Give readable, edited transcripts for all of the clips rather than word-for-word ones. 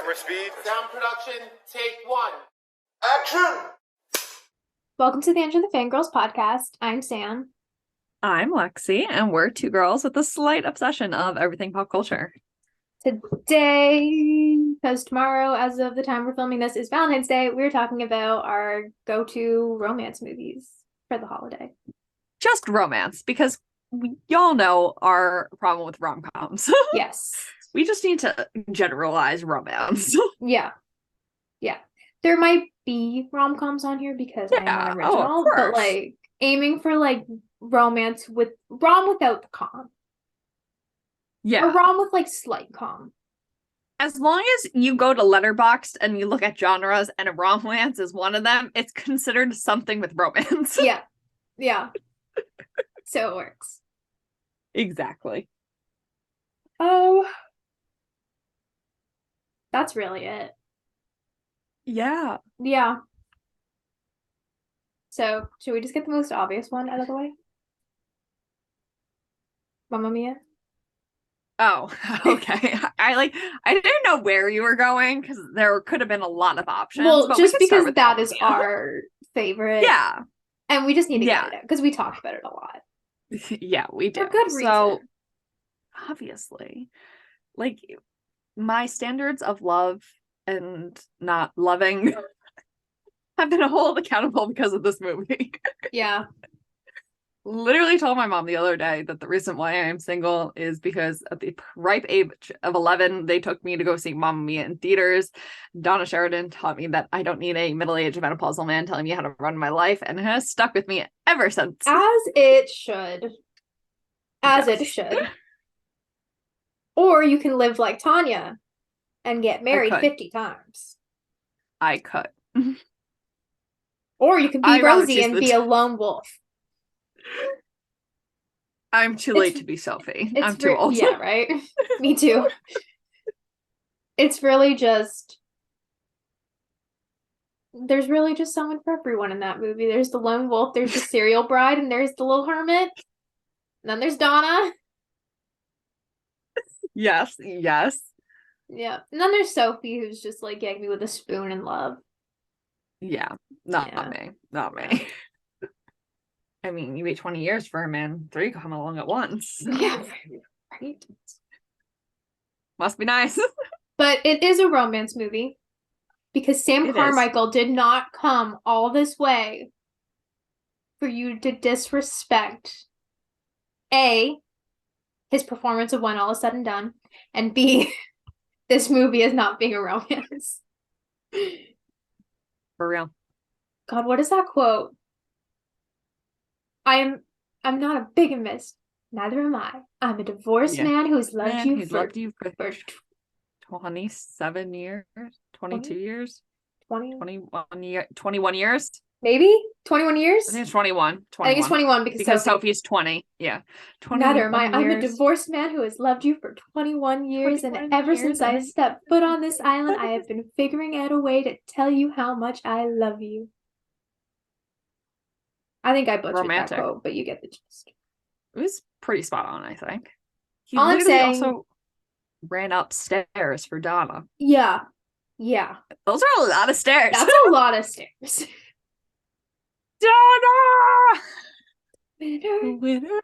Camera speed. Sound production, take one. Action! Welcome to the Enter The Fangirls podcast. I'm Sam. I'm Lexie, and we're two girls with a slight obsession of everything pop culture. Today, because tomorrow, as of the time we're filming this, is Valentine's Day, we're talking about our go-to romance movies for the holiday. Just romance, because y'all know our problem with rom-coms. Yes. We just need to generalize romance. Yeah. There might be rom-coms on here because I'm an original, of course. but like aiming for like romance with rom without the com. Yeah. Or rom with like slight com. As long as you go to Letterboxd and you look at genres and a romance is one of them, it's considered something with romance. Yeah. So it works. Exactly. Oh. That's really it. Yeah. Yeah. So, should we just get the most obvious one out of the way? Mamma Mia? Oh, okay. I didn't know where you were going because there could have been a lot of options. Well, but just we can start because with that Mamma is Mia. our favorite. Yeah. And we just need to Yeah. get it out because we talk about it a lot. Yeah, we do. For good reason. So, obviously, like, my standards of love and not loving have been held accountable because of this movie. Yeah. Literally told my mom the other day that the reason why I am single is because at the ripe age of 11, they took me to go see Mamma Mia in theaters. Donna Sheridan taught me that I don't need a middle-aged menopausal man telling me how to run my life, and it has stuck with me ever since. As it should. As Yes. it should. Or you can live like Tanya and get married could. 50 times. I could. Or you can be I rather Rosie choose and the be a lone wolf. I'm too late to be Sophie. I'm too old. Yeah, right? Me too. It's really just... There's really just someone for everyone in that movie. There's the lone wolf, there's the serial bride, and there's the little hermit. And then there's Donna. Yes. Yeah. And then there's Sophie, who's just like getting me with a spoon in love. Yeah. Not Yeah. me. Not me. I mean, you wait 20 years for a man 3 come along at once. So. Yeah. Right? Must be nice. But it is a romance movie. Because Sam It is. Carmichael did not come all this way for you to disrespect A, his performance of When All Is Said and Done, and B, this movie is not being a romance. For real. God, what is that quote? I'm not a bigamist. Neither am I. I'm a divorced man who's loved Man, you who's for loved you for 27 years? 22 years? 20? 21 years? Maybe? 21 years? I think it's 21. I think it's 21 because Sophie's 20. Yeah. Neither am I. 21 I'm a years. divorced man who has loved you for 21 years, 21 and ever years, since I and- stepped foot on this island, I have been figuring out a way to tell you how much I love you. I think I butchered Romantic. that quote, but you get the gist. It was pretty spot on, I think. He All I'm literally saying- also ran upstairs for Donna. Yeah. Those are a lot of stairs. That's a lot of stairs. Donna! Winner Winner.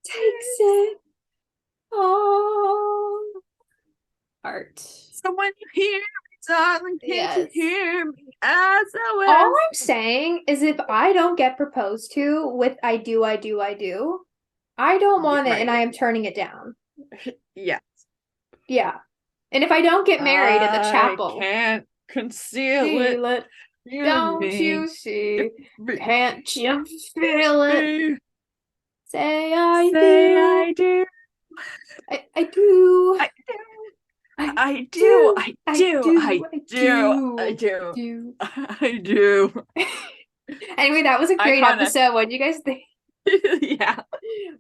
takes it all. Art. Someone you hear me, darling, can't Yes. you hear me? As I All I'm saying is if I don't get proposed to with I do, I don't want it, Right. and I am turning it down. Yeah. Yeah. And if I don't get married in the chapel, I can't conceal it. feel it. You Don't me. you see? Me. Can't you feel it? Say I Say do. I do. I do. I do. I I do. do. I do. I do. do. I do. Anyway, that was a great Iconic. episode. What do you guys think? Yeah,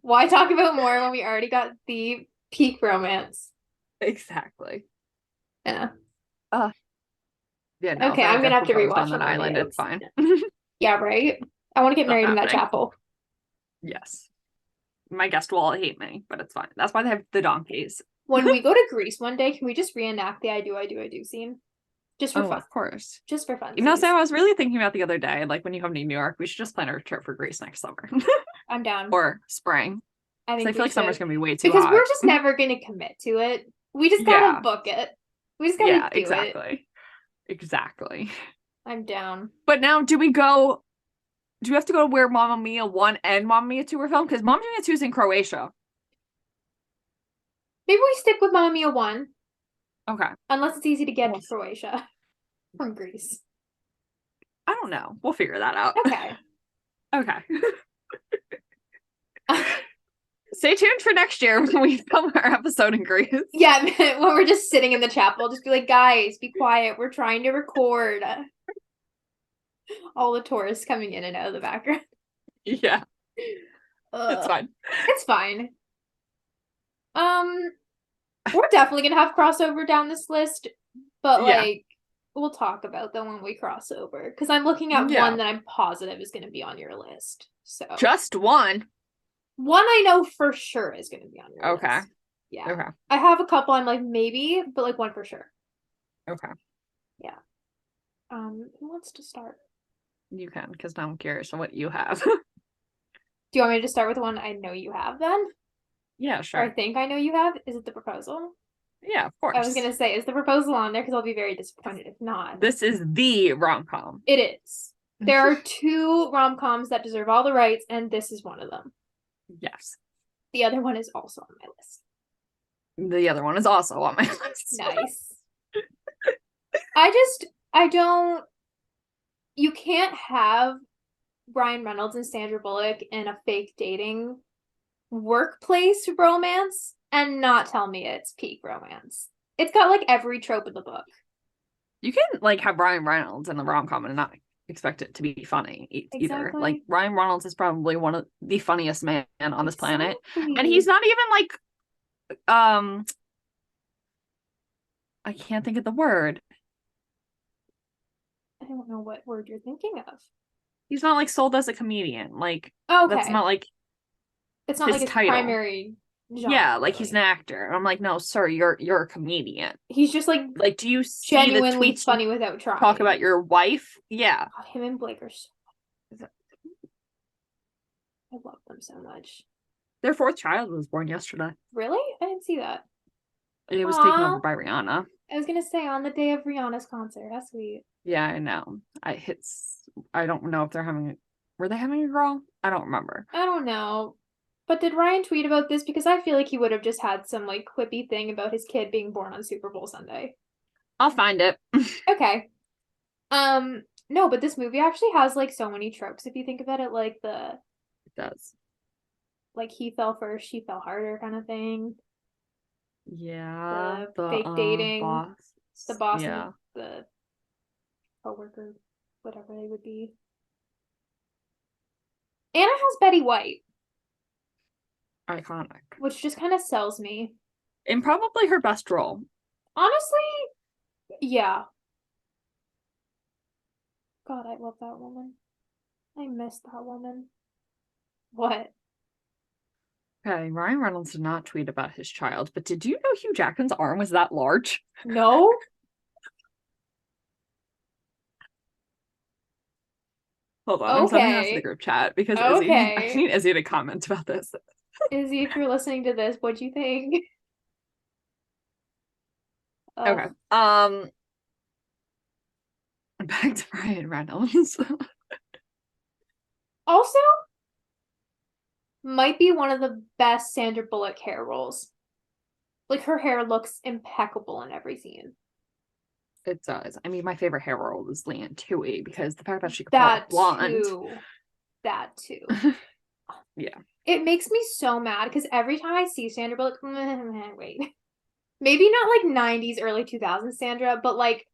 Why talk about more when we already got the peak romance? exactly. Yeah. Yeah. No, Okay, if I I'm gonna get have to proposed rewatch on that Mamma island. Mia. It's fine. Yeah, right? I want to get Not married in that happening. chapel. Yes. My guest will all hate me, but it's fine. That's why they have the donkeys. When we go to Greece one day, can we just reenact the I do scene? Just for fun. Of course. Just for fun. You know, Sam, I was really thinking about the other day, like when you come to New York, we should just plan our trip for Greece next summer. I'm down. Or spring. I think I feel like summer's gonna be way too because hot. we're just never gonna commit to it. We just gotta book it. We just gotta do it. Exactly. I'm down. But now, do we have to go to where Mamma Mia 1 and Mamma Mia 2 were filmed? Because Mamma Mia 2 is in Croatia. Maybe we stick with Mamma Mia 1. Okay. Unless it's easy to get to Croatia from Greece. I don't know. We'll figure that out. Okay. Okay. Stay tuned for next year when we film our episode in Greece. Yeah, when we're just sitting in the chapel, just be like, guys, be quiet. We're trying to record. All the tourists coming in and out of the background. Yeah. It's fine. It's fine. We're definitely gonna have crossover down this list, but like we'll talk about them when we cross over. Because I'm looking at one that I'm positive is gonna be on your list. So just one. One I know for sure is gonna be on your list. Okay. Yeah. Okay. I have a couple I'm like maybe, but like one for sure. Okay. Yeah. Who wants to start? You can, because now I'm curious on what you have. Do you want me to just start with the one I know you have then? Yeah, sure. Or I think I know you have? Is it The Proposal? Yeah, of course. I was gonna say, is The Proposal on there? Because I'll be very disappointed if not. This is the rom-com. It is. There are 2 rom-coms that deserve all the rights, and this is one of them. Yes. The other one is also on my list. The other one is also on my list. Nice. You can't have Ryan Reynolds and Sandra Bullock in a fake dating workplace romance and not tell me it's peak romance. It's got like every trope in the book. You can like have Ryan Reynolds in the rom-com and not expect it to be funny either. Like Ryan Reynolds is probably one of the funniest men on this planet, and he's not even like I can't think of the word. I don't know what word you're thinking of. He's not like sold as a comedian. Like that's not like it's not like his title. Primary genre. Yeah, like he's an actor. I'm like, no, sir, you're a comedian. He's just like do you see genuinely the tweets funny without trying? Talk about your wife? Yeah. God, him and Blake are so I love them so much. Their 4th child was born yesterday. Really? I didn't see that. It was taken over by Rihanna. I was gonna say on the day of Rihanna's concert. That's sweet. Yeah, I know. I don't know if were they having a girl? I don't remember. I don't know. But did Ryan tweet about this? Because I feel like he would have just had some like quippy thing about his kid being born on Super Bowl Sunday. I'll find it. Okay. No, but this movie actually has like so many tropes if you think about it, like it does. Like he fell first, she fell harder kind of thing. Yeah. The fake dating. The boss yeah. and the co-worker, whatever they would be. Anna has Betty White. Iconic. Which just kind of sells me. And probably her best role. Honestly, yeah. God, I love that woman. I miss that woman. What? Okay, Ryan Reynolds did not tweet about his child, but did you know Hugh Jackman's arm was that large? No. Hold on, I'm sending this to the group chat because Izzy, I need Izzy to comment about this. Izzy, if you're listening to this, what'd you think? Okay. Back to Ryan Reynolds. Also, might be one of the best Sandra Bullock hair rolls. Like her hair looks impeccable in every scene. It does. I mean, my favorite hair roll is Leanne Tui because the fact that she could pull blonde. That too. Yeah. It makes me so mad because every time I see Sandra Bullock, wait. Maybe not like 90s, early 2000s Sandra, but like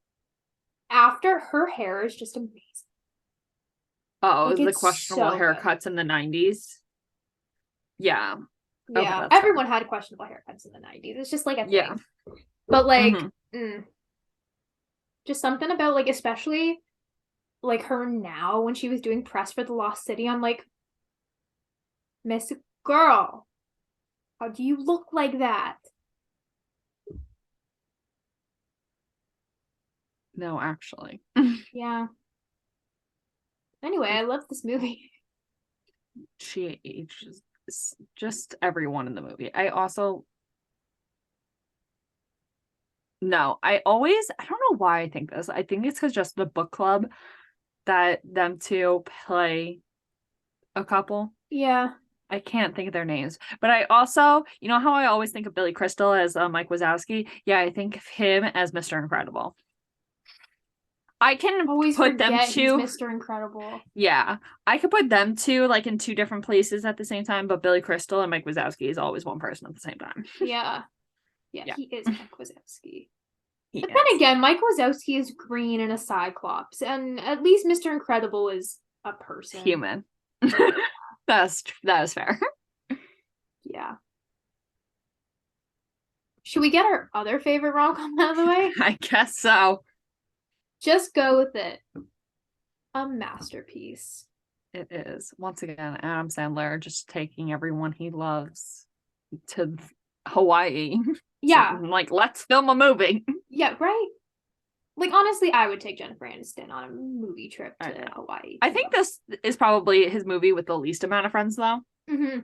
after her hair is just amazing. Oh, like, the questionable haircuts in the 90s? Yeah. Yeah. Okay, everyone had questionable haircuts in the 90s. It's just like a thing. Yeah. But like, just something about like, especially like her now when she was doing press for The Lost City, I'm like, Miss Girl, how do you look like that? No, actually. Yeah. Anyway, I love this movie. She ages just everyone in the movie. I also no, I don't know why I think this. I think it's because just the book club that them two play a couple. Yeah. I can't think of their names. But I also, you know how I always think of Billy Crystal as Mike Wazowski? Yeah, I think of him as Mr. Incredible. I can Always put them forget he's two. Mr. Incredible. Yeah, I could put them two like in two different places at the same time, but Billy Crystal and Mike Wazowski is always one person at the same time. Yeah. Yeah. He is Mike Wazowski. He But is. then again, Mike Wazowski is green and a Cyclops, and at least Mr. Incredible is a person. Human. That is fair. Yeah. Should we get our other favorite rom-com out of the way? I guess so. Just go with it. A masterpiece. It is. Once again, Adam Sandler just taking everyone he loves to Hawaii. Yeah. So, like, let's film a movie. Yeah, right? Like, honestly, I would take Jennifer Aniston on a movie trip to Hawaii. I think this is probably his movie with the least amount of friends, though. Mm-hmm.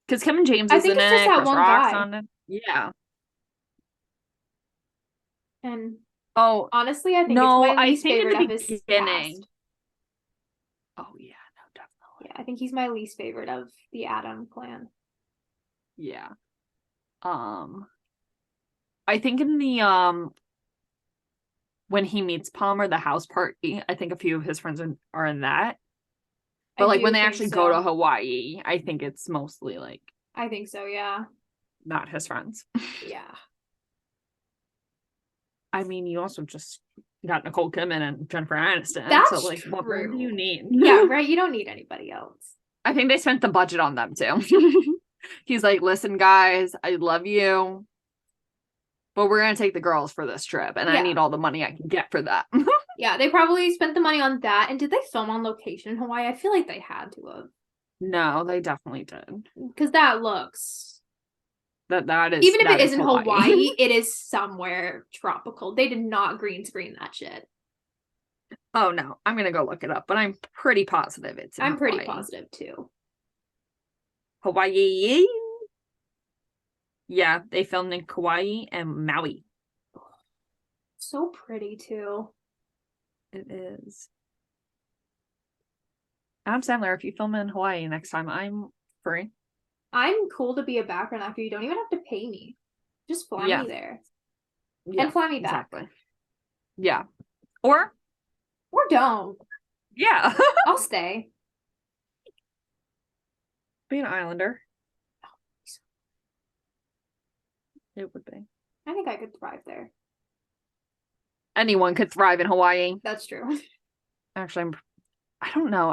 Because Kevin James I is think in it's just it. that Chris one Rock's guy. on it. Yeah. And Oh, honestly, I think no, it's my I least think in favorite the of his beginning. cast. Oh, yeah, no, definitely. Yeah, I think he's my least favorite of the Adam clan. Yeah. I think in the when he meets Palmer, the house party, I think a few of his friends are in that. But like when they actually go to Hawaii, I think it's mostly like I think so, yeah. not his friends. Yeah. I mean, you also just got Nicole Kidman and Jennifer Aniston. That's so like true. what more do you need? Yeah, right. You don't need anybody else. I think they spent the budget on them too. He's like, listen, guys, I love you, but we're gonna take the girls for this trip, and I need all the money I can get for that. Yeah, they probably spent the money on that. And did they film on location in Hawaii? I feel like they had to have. No, they definitely did. Because that looks that is even if that it is isn't Hawaii, it is somewhere tropical. They did not green screen that shit. Oh no, I'm gonna go look it up, but I'm pretty positive it's in I'm Hawaii. pretty positive too. Hawaii. Yeah, they filmed in Kauai and Maui. So pretty too. It is. Adam Sandler, if you film in Hawaii next time, I'm free. I'm cool to be a background actor. You don't even have to pay me. Just fly me there. Yeah, and fly me back. Exactly. Yeah. Or don't. Yeah. I'll stay. Be an islander. It would be. I think I could thrive there. Anyone could thrive in Hawaii. That's true. Actually, I don't know.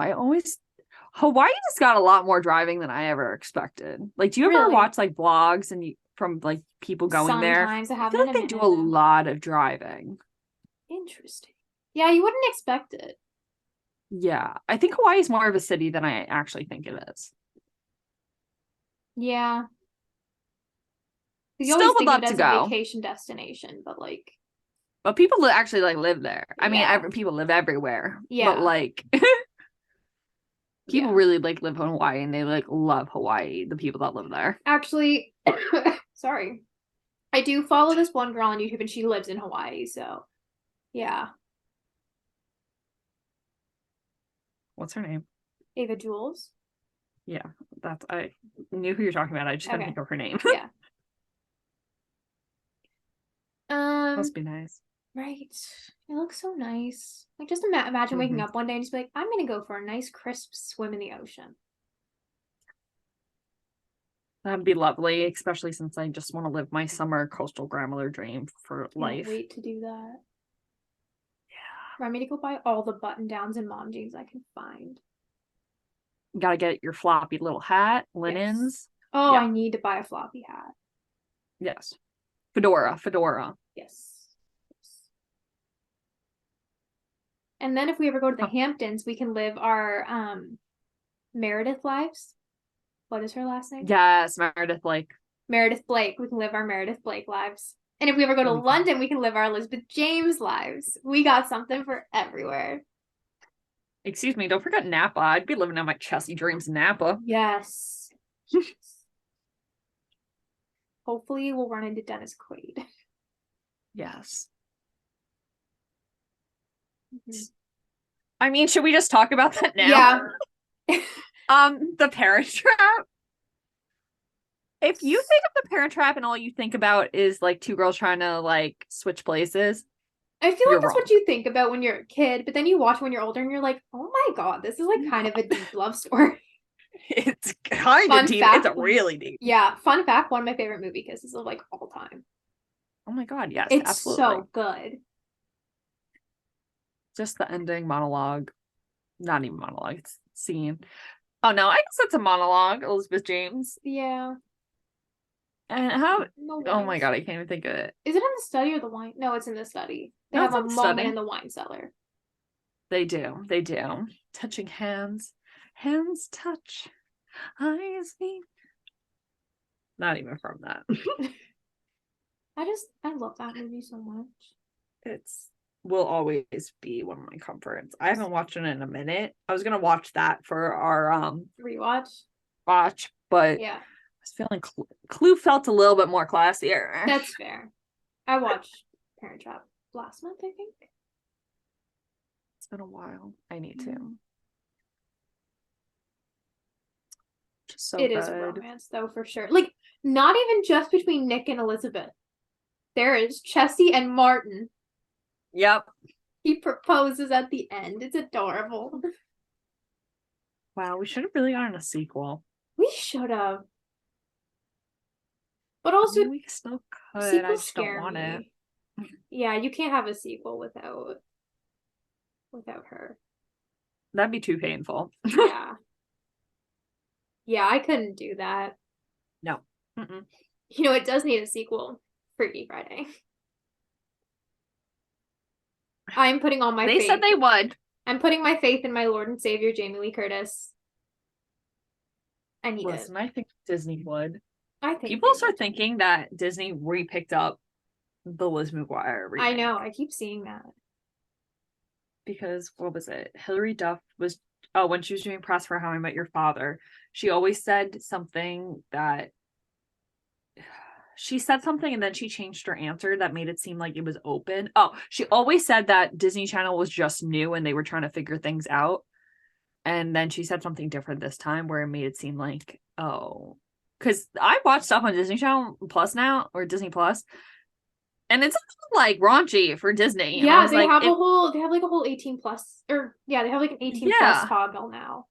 Hawaii just got a lot more driving than I ever expected. Like, do you ever watch like vlogs and from like people going there? Sometimes I feel like they do a lot of driving. Interesting. Yeah, you wouldn't expect it. Yeah, I think Hawaii is more of a city than I actually think it is. Yeah. You Still always would think love of it to as go. a vacation destination, but like. But people actually like live there. I mean, Yeah. people live everywhere. Yeah. But like, people really like live in Hawaii and they like love Hawaii. The people that live there. Actually, sorry, I do follow this one girl on YouTube and she lives in Hawaii. So, yeah. What's her name? Ava Jules. Yeah, I knew who you're talking about. I just couldn't think of her name. Yeah. Must be nice. Right. It looks so nice. Like, just imagine waking up one day and just be like, I'm gonna go for a nice crisp swim in the ocean. That'd be lovely, especially since I just want to live my summer coastal grandmother dream for life. Can't wait to do that. Yeah. Remind me to go buy all the button downs and mom jeans I can find. You gotta get your floppy little hat, linens. Yes. Oh, yeah. I need to buy a floppy hat. Yes. Fedora. Yes. And then if we ever go to the Hamptons, we can live our Meredith lives. What is her last name? Yes, Meredith Blake. Meredith Blake. We can live our Meredith Blake lives. And if we ever go to We can. London, we can live our Elizabeth James lives. We got something for everywhere. Excuse me, don't forget Napa. I'd be living out my Chelsea dreams in Napa. Yes. Hopefully we'll run into Dennis Quaid. Yes. Mhm. I mean, should we just talk about that now? Yeah. The Parent Trap. If you think of the Parent Trap and all you think about is like two girls trying to like switch places, I feel you're like that's wrong. what you think about when you're a kid, but then you watch when you're older and you're like, oh my god, this is like kind of a deep love story. It's kind Fun of deep. fact. It's really deep. Yeah, fun fact, one of my favorite movie kisses of like all time. Oh my god, yes, It's absolutely. so good. Just the ending monologue. Not even monologue, it's scene. Oh no, I guess it's a monologue, Elizabeth James. Yeah. And how No oh my wines. god, I can't even think of it. Is it in the study or the wine? No, it's in the study. They No, have it's a in the moment study. in the wine cellar. They do. They do. Touching hands. Hands touch. Eyes meet. Not even from that. I love that movie so much. It's will always be one of my comforts. I haven't watched it in a minute. I was gonna watch that for our Rewatch. watch, but Yeah, I was feeling Clue felt a little bit more classier. that's fair. I watched Parent Trap last month, I think. It's been a while. I need to. Just so It good. is a romance, though, for sure. Like, not even just between Nick and Elizabeth. There is Chessie and Martin. Yep. He proposes at the end. It's adorable. Wow, we should have really gotten a sequel. We should have. But I also, mean, we still could. I sequels just don't scare want it. me. Yeah, you can't have a sequel without her. That'd be too painful. Yeah. Yeah, I couldn't do that. No. Mm-mm. You know, it does need a sequel. Freaky Friday. I'm putting all my They faith. said they would. I'm putting my faith in my Lord and Savior, Jamie Lee Curtis. I need Listen, it. I think Disney would. I think People they start would. thinking that Disney re-picked up the Liz McGuire remake. I know. I keep seeing that. Because what was it? Hilary Duff was when she was doing press for How I Met Your Father, she always said something that she said something and then she changed her answer that made it seem like it was open. Oh, she always said that Disney Channel was just new and they were trying to figure things out. And then she said something different this time where it made it seem like, oh, because I watch stuff on Disney Channel Plus now, or Disney Plus, and it's like raunchy for Disney. And Yeah, they have like a whole 18 plus, or yeah, they have like an 18 plus toggle now.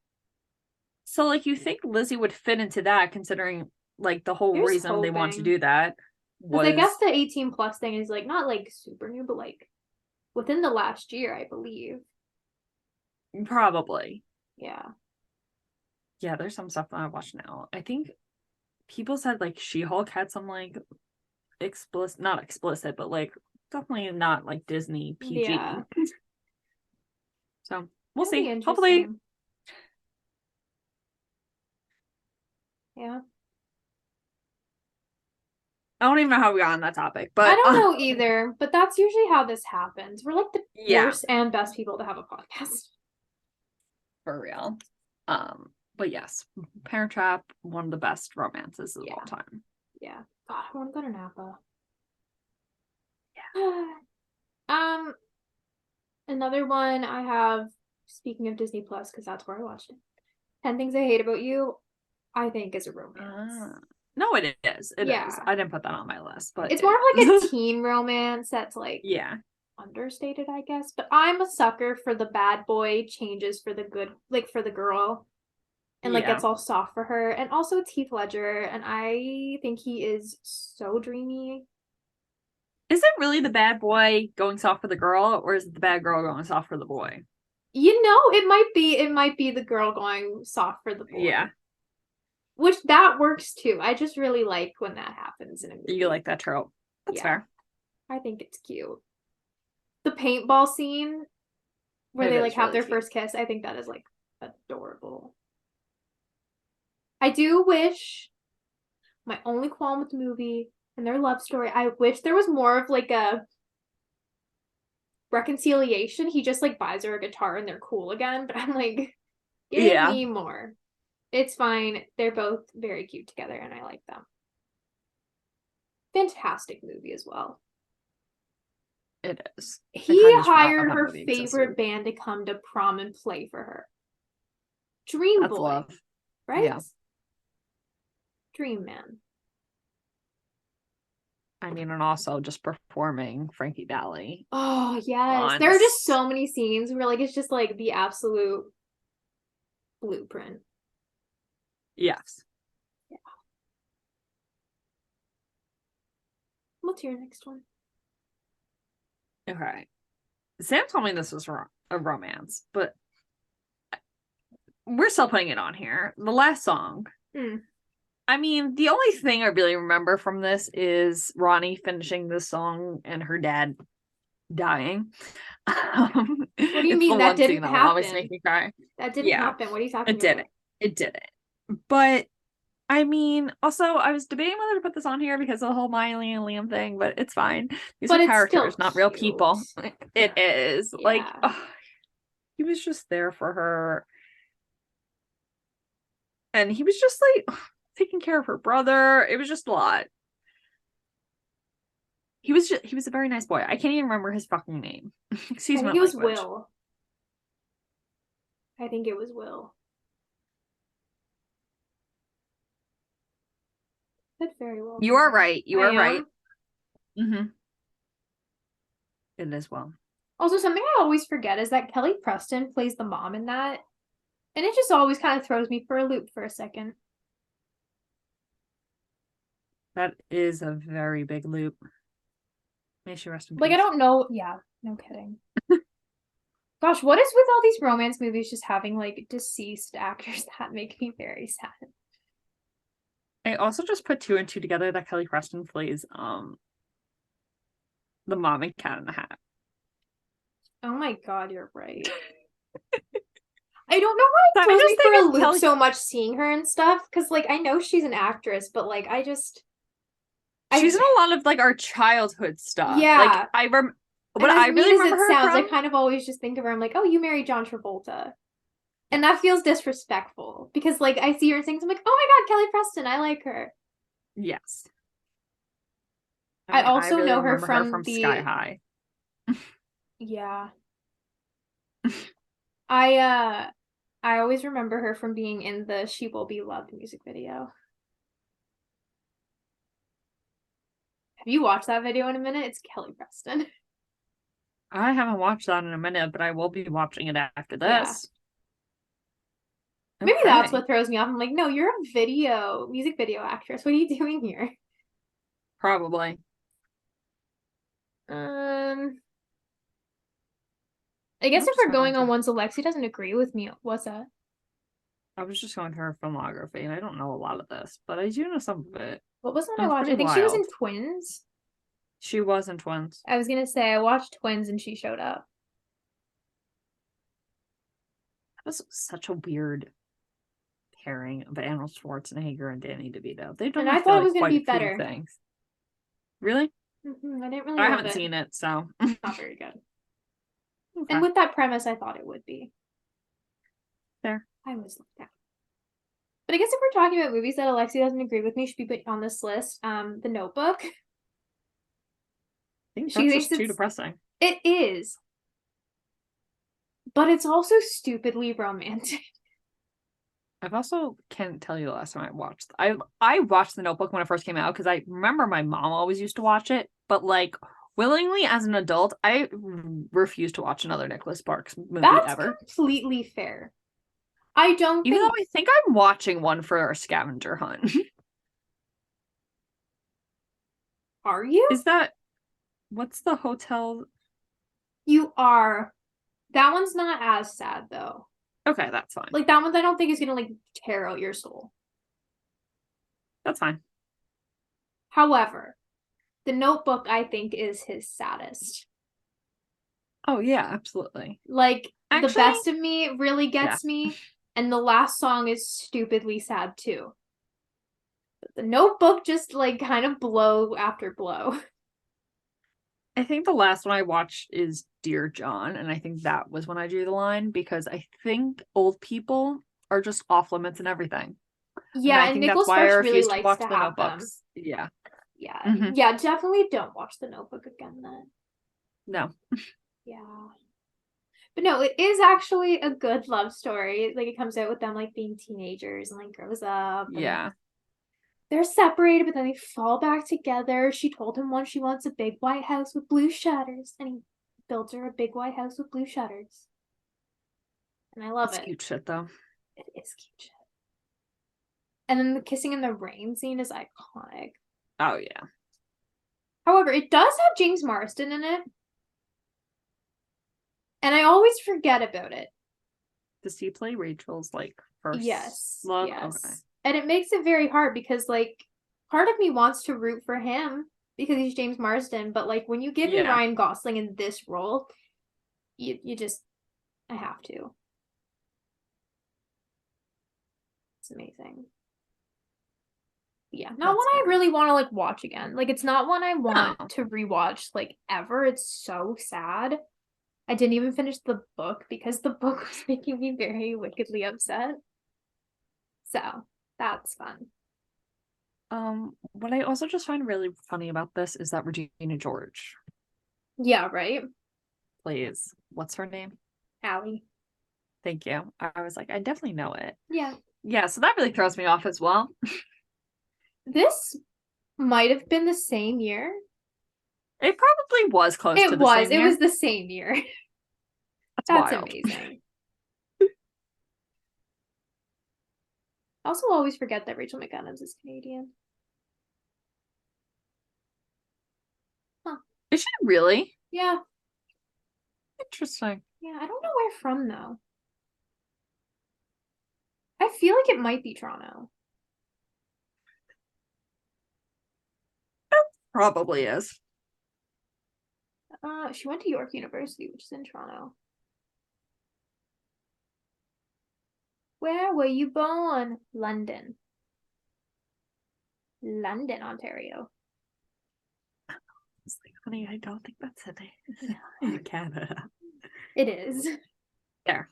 So like you think Lizzie would fit into that, considering like the whole Here's reason they want to hoping. do that was, I guess the 18 plus thing is like not like super new, but like within the last year, I believe. probably. Yeah. Yeah, there's some stuff that I watch now. I think people said like She-Hulk had some like not explicit, but like definitely not like Disney PG. Yeah. So we'll It'll be see. Hopefully. interesting. Yeah. I don't even know how we got on that topic, but I don't know either, but that's usually how this happens. We're like the Yeah. worst and best people to have a podcast. For real. But yes, Parent Trap, one of the best romances of Yeah. all time. Yeah. God, I want to go to Napa. Yeah. Another one I have, speaking of Disney Plus, because that's where I watched it. 10 Things I Hate About You, I think is a romance. No, it is. It Yeah. is. I didn't put that on my list, but it's more of like a teen romance that's like yeah, understated, I guess. But I'm a sucker for the bad boy changes for the good, like for the girl, and like Yeah. gets all soft for her. And also it's Heath Ledger, and I think he is so dreamy. Is it really the bad boy going soft for the girl, or is it the bad girl going soft for the boy? You know, it might be the girl going soft for the boy. Yeah. Which that works too. I just really like when that happens in a movie. You like that trope. That's Yeah. fair. I think it's cute. The paintball scene where It they is like have really their cute. first kiss, I think that is like adorable. I do wish my only qualm with the movie, And their love story. I wish there was more of like a reconciliation. He just like buys her a guitar and they're cool again. But I'm like, give me more. It's fine. They're both very cute together and I like them. Fantastic movie as well. It is. He hired her favorite band to come to prom and play for her. Dream That's boy. love. Right? Yeah. Dream man. I mean, and also just performing Frankie Valli. Oh, yes. There are just so many scenes where like it's just like the absolute blueprint. Yes. Yeah. What's your next one? Okay. Sam told me this was a romance, but we're still putting it on here. The last song. I mean, the only thing I really remember from this is Ronnie finishing this song and her dad dying. What do you mean that didn't happen? That always make me cry. That didn't happen. What are you talking about? It didn't. But I mean, also, I was debating whether to put this on here because of the whole Miley and Liam thing, but it's fine. These are characters, not real people. It is. Yeah. Like, he was just there for her. And he was just like taking care of her brother. It was just a lot. He was a very nice boy. I can't even remember his fucking name. Excuse me. I think it was Will. I think it was Will. That very well. You are right. You are right. Mm-hmm. It is Will. Also, something I always forget is that Kelly Preston plays the mom in that. And it just always kind of throws me for a loop for a second. That is a very big loop. May she rest in peace. Like, I don't know. Yeah, no kidding. Gosh, what is with all these romance movies just having, like, deceased actors that make me very sad? I also just put 2 and 2 together that Kelly Preston plays the mom in Cat in the Hat. Oh my god, you're right. I don't know why it throws me for a loop so much seeing her and stuff, because, like, I know she's an actress, but, like, she's in a lot of, like, our childhood stuff. Yeah. Like, what I really remember her sounds, I kind of always just think of her, I'm like, oh, you married John Travolta. And that feels disrespectful, because, like, I see her in things, I'm like, oh my god, Kelly Preston, I like her. Yes. I also really know her from Sky High. Yeah. I always remember her from being in the She Will Be Loved music video. Have you watched that video in a minute? It's Kelly Preston. I haven't watched that in a minute, but I will be watching it after this. Yeah. Maybe that's what throws me off. I'm like, no, you're a music video actress. What are you doing here? Probably. I guess if we're going on ones Alexie doesn't agree with me, what's that? I was just going through her filmography, and I don't know a lot of this, but I do know some of it. What was one I watched? I think she was in Twins. She was in Twins. I was gonna say, I watched Twins and she showed up. That was such a weird pairing of Arnold Schwarzenegger and Danny DeVito. They've done, I thought it was gonna be better. Things. Really? I didn't really. I haven't seen it, so not very good. Okay. And with that premise, I thought it would be. There. I always like that. But I guess if we're talking about movies that Alexie doesn't agree with me, should be put on this list. The Notebook. I think that's just too depressing. It is. But it's also stupidly romantic. I've also can't tell you the last time I watched. I watched The Notebook when it first came out because I remember my mom always used to watch it, but like willingly as an adult, I refuse to watch another Nicholas Sparks movie ever. That's completely fair. I don't Even though I think I'm watching one for our scavenger hunt. Are you? Is that what's the hotel? You are. That one's not as sad though. Okay, that's fine. Like that one I don't think is gonna like tear out your soul. That's fine. However, The Notebook I think is his saddest. Oh yeah, absolutely. Like actually, The Best of Me really gets me, and the last song is stupidly sad too. But The Notebook just like kind of blow after blow. I think the last one I watched is Dear John, and I think that was when I drew the line because I think old people are just off limits and everything. Yeah, I and think that's Nicholas why I Sparks really refuse to likes watch to the have them. Notebooks. Yeah. Yeah. Mhm. Yeah, definitely don't watch The Notebook again then. No. Yeah. But no, it is actually a good love story. Like it comes out with them like being teenagers and like grows up. And Yeah. they're separated, but then they fall back together. She told him once she wants a big white house with blue shutters, and he built her a big white house with blue shutters. And I love That's it. cute shit though. It is cute shit. And then the kissing in the rain scene is iconic. Oh yeah. However, it does have James Marsden in it. And I always forget about it. Does he play Rachel's like first Yes. love? Yes. Okay. And it makes it very hard because like part of me wants to root for him because he's James Marsden, but like when you give me Yeah. Ryan Gosling in this role, you just I have to. It's amazing. Yeah, not That's one I fair. really want to like watch again. Like it's not one I want No. to rewatch like ever. It's so sad. I didn't even finish the book because the book was making me very wickedly upset. So that's fun. What I also just find really funny about this is that Regina George Yeah, right? plays what's her name? Allie. Thank you. I was like, I definitely know it. Yeah. Yeah, so that really throws me off as well. This might have been the same year. It probably was close to It the was. same It year. was the same year. That's That's wild. amazing. I also always forget that Rachel McAdams is Canadian. Huh. Is she really? Yeah. Interesting. Yeah. I don't know where from though. I feel like it might be Toronto. Probably is. She went to York University, which is in Toronto. Where were you born? London. London, Ontario. It's like, honey, I don't think that's a name. No. In Canada. It is. So There.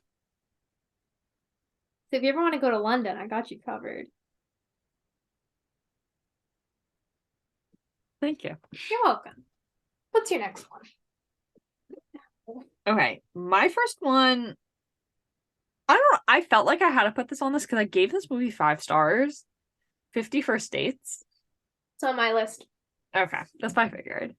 if you ever want to go to London, I got you covered. Thank you. You're welcome. What's your next one? Okay. My first one, I don't know. I felt like I had to put this on this because I gave this movie 5 stars. 50 First Dates. It's on my list. Okay. That's what I figured.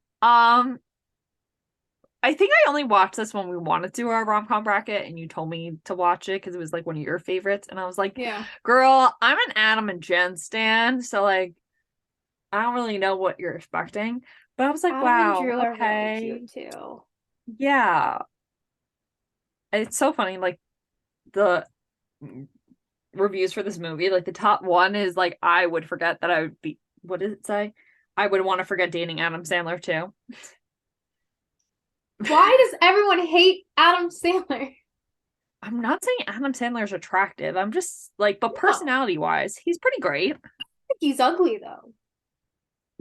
I think I only watched this when we wanted to do our rom-com bracket and you told me to watch it because it was like one of your favorites. And I was like, Yeah. girl, I'm an Adam and Jen stan. So like, I don't really know what you're expecting. But I was like, Adam wow, and Drew are okay. really cute too. Yeah. It's so funny. Like the reviews for this movie, like the top one is like, I would forget that I would be, what does it say? I would want to forget dating Adam Sandler too. Why does everyone hate Adam Sandler? I'm not saying Adam Sandler's attractive. I'm just like, but No. personality wise, he's pretty great. He's ugly though.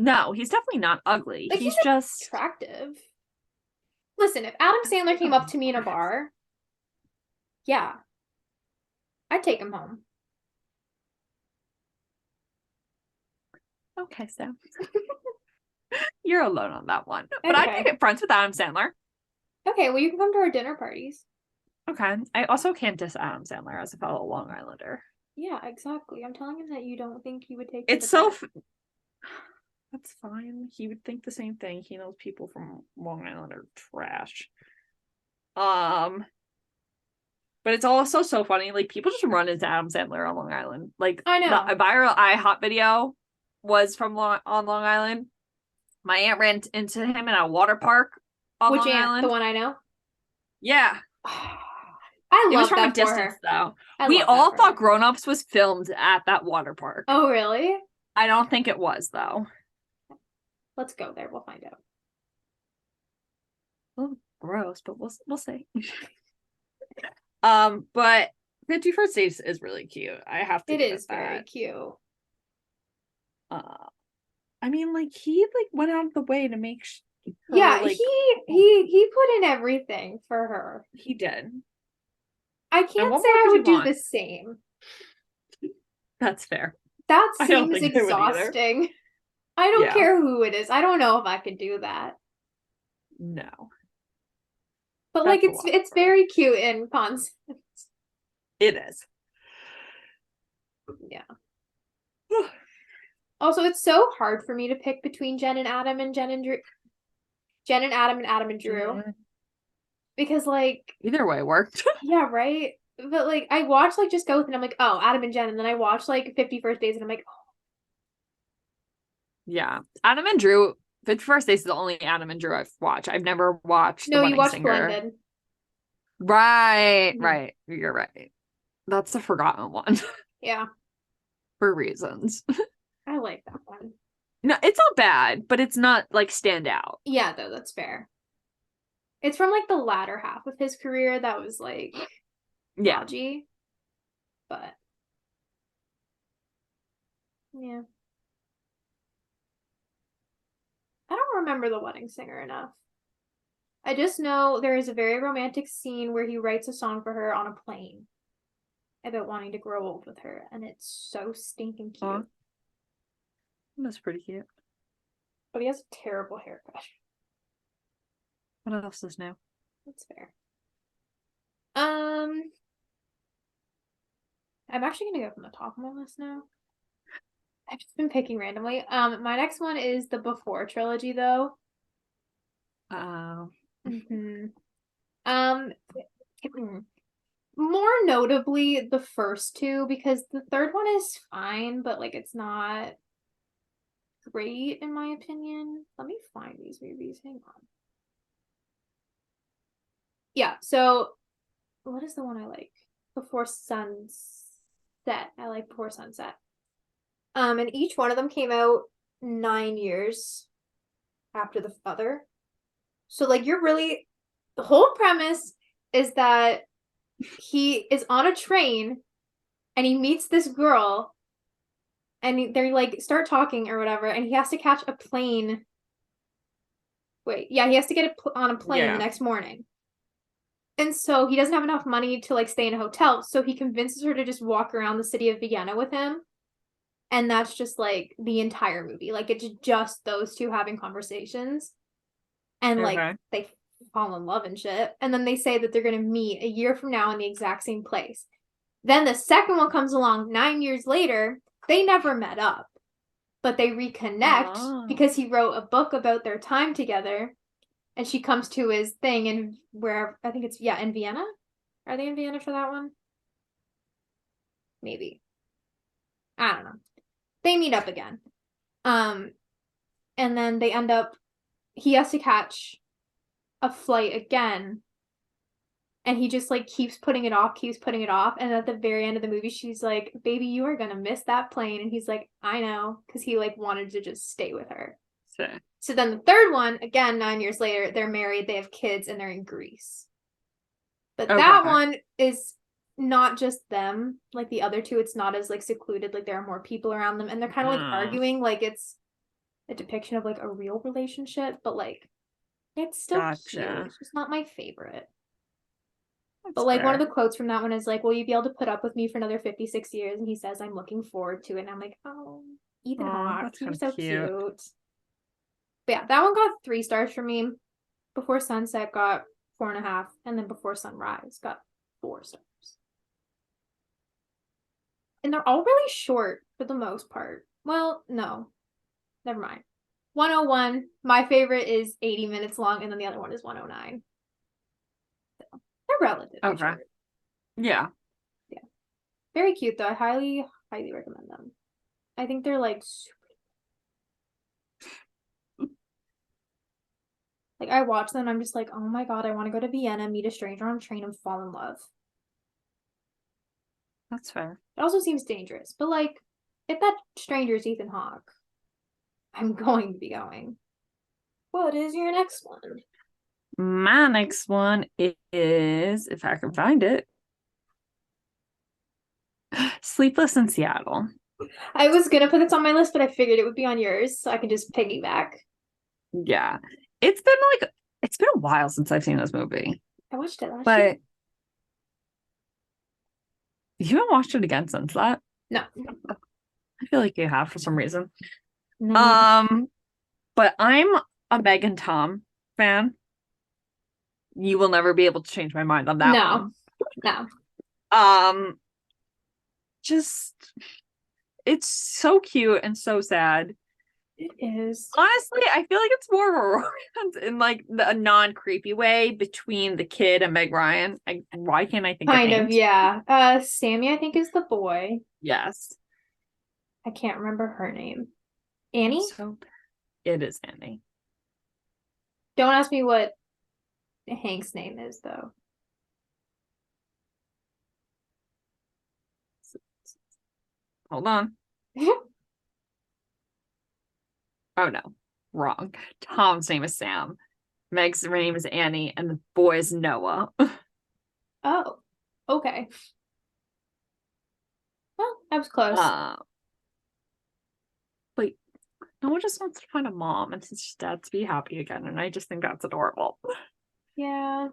No, he's definitely not ugly. Like he's he's just attractive. Listen, if Adam Sandler came up to me in a bar, yeah, I'd take him home. okay, Sam. You're alone on that one. But I Okay. do get friends with Adam Sandler. Okay, well you can come to our dinner parties. Okay. I also can't diss Adam Sandler as a fellow Long Islander. Yeah, exactly. I'm telling him that you don't think he would take. It's so that's fine. He would think the same thing. He knows people from Long Island are trash. But it's also so funny. Like people just run into Adam Sandler on Long Island. Like I know. the viral IHOP video was from on Long Island. My aunt ran into him in a water park on Which Long aunt? Island. The one I know? Yeah. I It was love from a that for distance her. though. I We love all that for thought her. Grown Ups was filmed at that water park. Oh, really? I don't think it was though. Let's go there. We'll find out. Oh, gross, but we'll see. But 50 First Dates is really cute. I have to It give is it that. very cute. I mean, like, he like went out of the way to make her, Yeah, like, he put in everything for her. he did. I And can't what say more I could you would do want? the same. That's fair. That I don't seems think I would either. exhausting. I don't Yeah. care who it is. I don't know if I could do that. No. But That's like a lot it's for her. very cute in concept. It is. Yeah. Also, it's so hard for me to pick between Jen and Adam and Jen and Drew. Jen and Adam and Adam and Drew. Yeah. Because like Either way worked. yeah, right? But like I watch like Just Go With and I'm like, oh, Adam and Jen, and then I watch like 50 First Days and I'm like, oh. Yeah. Adam and Drew, 51st Days is the only Adam and Drew I've watched. I've never watched No, The you Wedding watched Singer. Blended. Right, Mhm. right. You're right. That's the forgotten one. Yeah. For reasons. I like that one. No, it's not bad, but it's not like stand out. Yeah, though, that's fair. It's from like the latter half of his career that was like Yeah. dodgy. But yeah. I don't remember The Wedding Singer enough. I just know there is a very romantic scene where he writes a song for her on a plane about wanting to grow old with her, and it's so stinking cute. Aw. That's pretty cute. But he has a terrible haircut. What else is new? That's fair. I'm actually gonna go from the top of my list now. I've just been picking randomly. My next one is the Before trilogy, though. Oh. More notably the first two, because the third one is fine, but like it's not great in my opinion. Let me find these movies. Hang on. Yeah, so what is the one I like? Before Sunset. I like Before Sunset. And each one of them came out 9 years after the other. So like you're really the whole premise is that he is on a train and he meets this girl and they like start talking or whatever, and he has to catch a plane. Wait, yeah, he has to get on a plane the next morning. And so he doesn't have enough money to like stay in a hotel, so he convinces her to just walk around the city of Vienna with him. And that's just like the entire movie. Like it's just those two having conversations. And like they fall in love and shit. And then they say that they're going to meet a year from now in the exact same place. Then the second one comes along 9 years later. They never met up, but they reconnect because he wrote a book about their time together. And she comes to his thing in where I think it's in Vienna. Are they in Vienna for that one? Maybe. I don't know. They meet up again. And then they end up he has to catch a flight again. And he just like keeps putting it off. And at the very end of the movie, she's like, baby, you are gonna miss that plane. And he's like, I know, because he like wanted to just stay with her. Sure. So then the third one, again, 9 years later, they're married, they have kids, and they're in Greece. But that one is not just them. Like the other two, it's not as like secluded. Like there are more people around them, and they're kind of like arguing. Like it's a depiction of like a real relationship, but like it's still cute. It's just not my favorite. But like one of the quotes from that one is like, will you be able to put up with me for another 56 years? And he says, I'm looking forward to it. And I'm like, oh, Ethan Hawke, you're so cute. But yeah, that one got 3 stars for me. Before Sunset got 4.5, and then Before Sunrise got 4 stars. And they're all really short for the most part. Well, no, never mind. 101, my favorite is 80 minutes long, and then the other one is 109. So they're relatively short. Yeah. Very cute though. I highly recommend them. I think they're like super. Like I watch them and I'm just like, oh my god, I want to go to Vienna, meet a stranger on a train, and fall in love. That's fair. It also seems dangerous, but like, if that stranger is Ethan Hawke, I'm going to be going. What is your next one? My next one is, if I can find it, Sleepless in Seattle. I was gonna put this on my list, but I figured it would be on yours, so I could just piggyback. Yeah. It's been a while since I've seen this movie. I watched it last year. But you haven't watched it again since that? No. I feel like you have for some reason. No. But I'm a Meg and Tom fan. You will never be able to change my mind on that No. one. No. Just it's so cute and so sad. It is. Honestly, I feel like it's more of a romance in like a non-creepy way between the kid and Meg Ryan. Why can't I think Kind of of, names? yeah. Sammy, I think, is the boy. Yes. I can't remember her name. Annie? So it is Annie. Don't ask me what Hank's name is, though. Hold on. Oh no, wrong. Tom's name is Sam. Meg's name is Annie, and the boy is Noah. Oh, okay. Well, I was close. But Noah just wants to find a mom and his dad to be happy again, and I just think that's adorable. Yeah.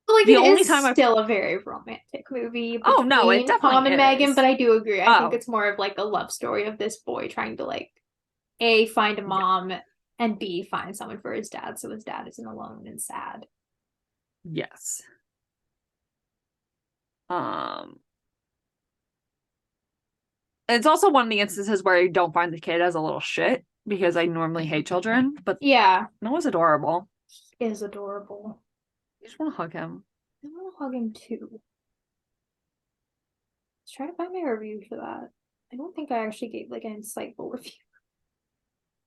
But, like, The it only is time still a very romantic movie Oh no, it between definitely Tom and Megan, is. but I do agree. I think Oh. it's more of like a love story of this boy trying to like A, find a mom, and B, find someone for his dad so his dad isn't alone and sad. Yes. It's also one of the instances where I don't find the kid as a little shit because I normally hate children, but Yeah, Noah's adorable. he is adorable. You just want to hug him. I want to hug him too. Let's try to find my review for that. I don't think I actually gave like an insightful review.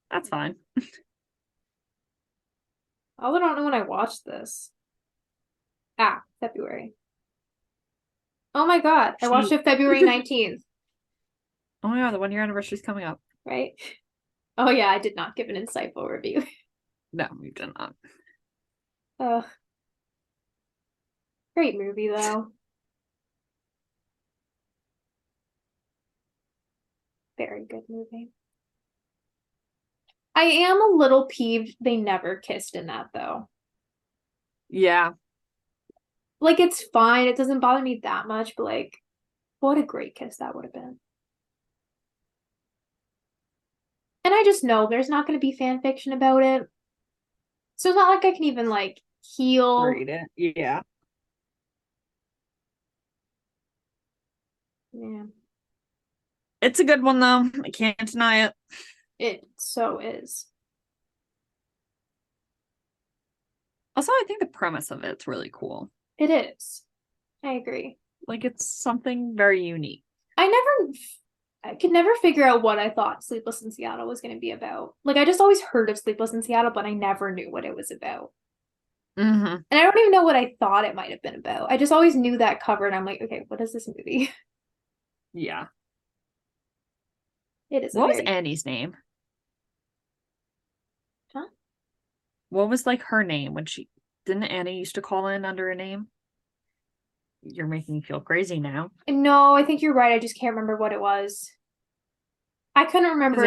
That's fine. I also don't know when I watched this. February. Oh my god, I watched it February 19th. Oh my god, the 1 year anniversary is coming up. Right? Oh yeah, I did not give an insightful review. No, you did not. Great movie though. Very good movie. I am a little peeved they never kissed in that though. Yeah. Like, it's fine. It doesn't bother me that much, but like, what a great kiss that would have been. And I just know there's not going to be fan fiction about it. So it's not like I can even like heal. Read it. Yeah. Yeah. It's a good one though. I can't deny it. It so is. Also, I think the premise of it's really cool. It is. I agree. Like, it's something very unique. I could never figure out what I thought Sleepless in Seattle was going to be about. Like, I just always heard of Sleepless in Seattle, but I never knew what it was about. Mm-hmm. And I don't even know what I thought it might have been about. I just always knew that cover, and I'm like, okay, what is this movie? Yeah. It is. What was Annie's name? Huh? What was like her name when didn't Annie used to call in under a name? You're making me feel crazy now. No, I think you're right. I just can't remember what it was. I couldn't remember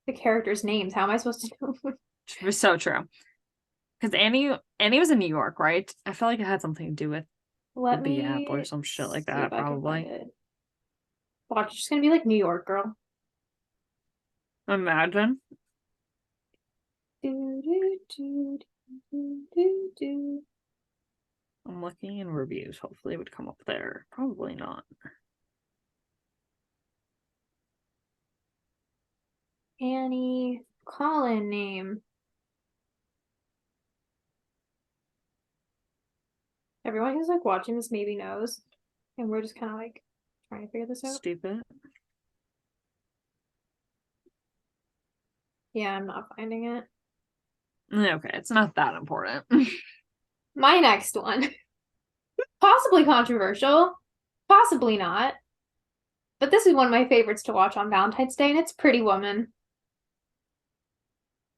the characters' names. How am I supposed to know? It was so true. Because Annie was in New York, right? I feel like it had something to do with the B app or some shit like that, probably. Watch, it's just gonna be like New York Girl. Imagine. I'm looking in reviews. Hopefully it would come up there. Probably not. Annie, call-in name. Everyone who's like watching this maybe knows. And we're just kind of like trying to figure this out. Stupid. Yeah, I'm not finding it. Okay, it's not that important. My next one. Possibly controversial. Possibly not. But this is one of my favorites to watch on Valentine's Day, and it's Pretty Woman.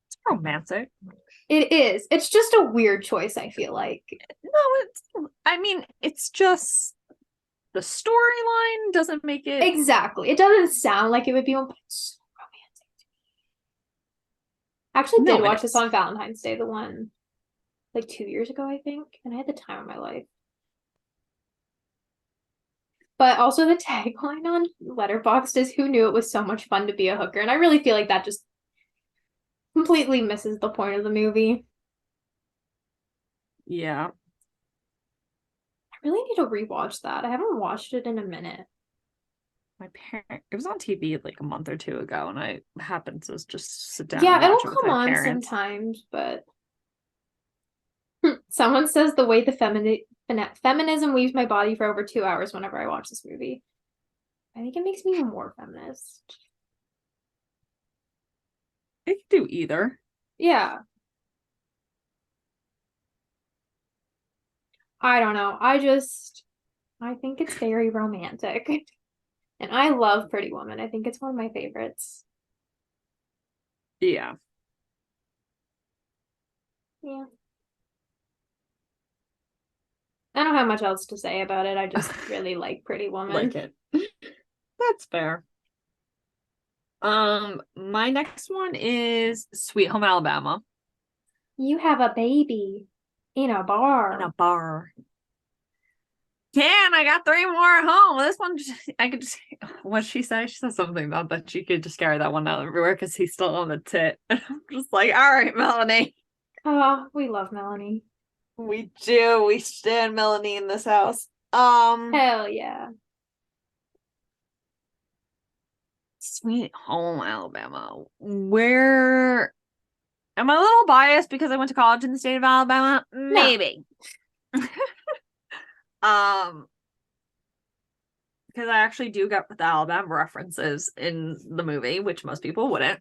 It's romantic. It is. It's just a weird choice, I feel like. No, I mean, it's just the storyline doesn't make it. Exactly. It doesn't sound like it would be one, but it's so romantic. I actually did watch this on Valentine's Day, the one like 2 years ago, I think, and I had the time of my life. But also the tagline on Letterboxd is "Who knew it was so much fun to be a hooker?" And I really feel like that just completely misses the point of the movie. Yeah. I really need to rewatch that. I haven't watched it in a minute. It was on TV like a month or two ago, and I happened to just sit down. Yeah, and watch it'll it with come my on parents. sometimes, but someone says the way the feminism leaves my body for over 2 hours whenever I watch this movie. I think it makes me more feminist. It could do either. Yeah. I don't know. I think it's very romantic. And I love Pretty Woman. I think it's one of my favorites. Yeah. Yeah. I don't have much else to say about it. I just really like Pretty Woman. Like it. That's fair. My next one is Sweet Home Alabama. You have a baby in a bar. In a bar. I got 3 more at home. This one, I could just, what'd she say? She said something about that she could just carry that one out everywhere because he's still on the tit. And I'm just like, all right, Melanie. Oh, we love Melanie. We do. We stand Melanie in this house. Hell yeah. Sweet Home Alabama. Where am I a little biased because I went to college in the state of Alabama? Maybe. No. Because I actually do get the Alabama references in the movie, which most people wouldn't.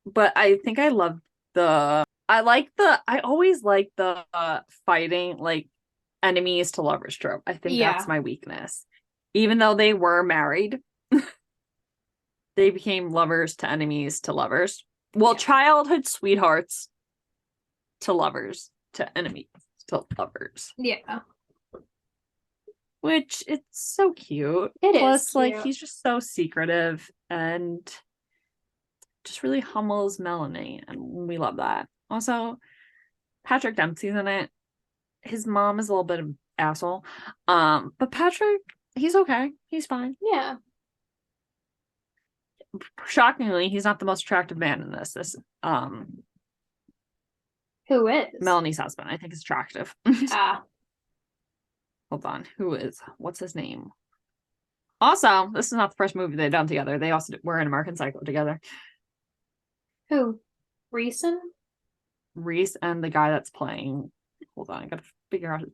But I think I always like the fighting like enemies to lovers trope. I think that's my weakness. Even though they were married, they became lovers to enemies to lovers. Well, childhood sweethearts to lovers to enemies to lovers. Yeah. Which it's so cute. Plus, like, he's just so secretive and just really humbles Melanie, and we love that. Also, Patrick Dempsey's in it. His mom is a little bit of an asshole. But Patrick, he's okay. He's fine. Yeah. Shockingly, he's not the most attractive man in this. Who is? Melanie's husband, I think, is attractive. Hold on. Who is? What's his name? Also, this is not the first movie they've done together. They also were in American Psycho together. Who? Reese and the guy that's playing. Hold on, I gotta figure out his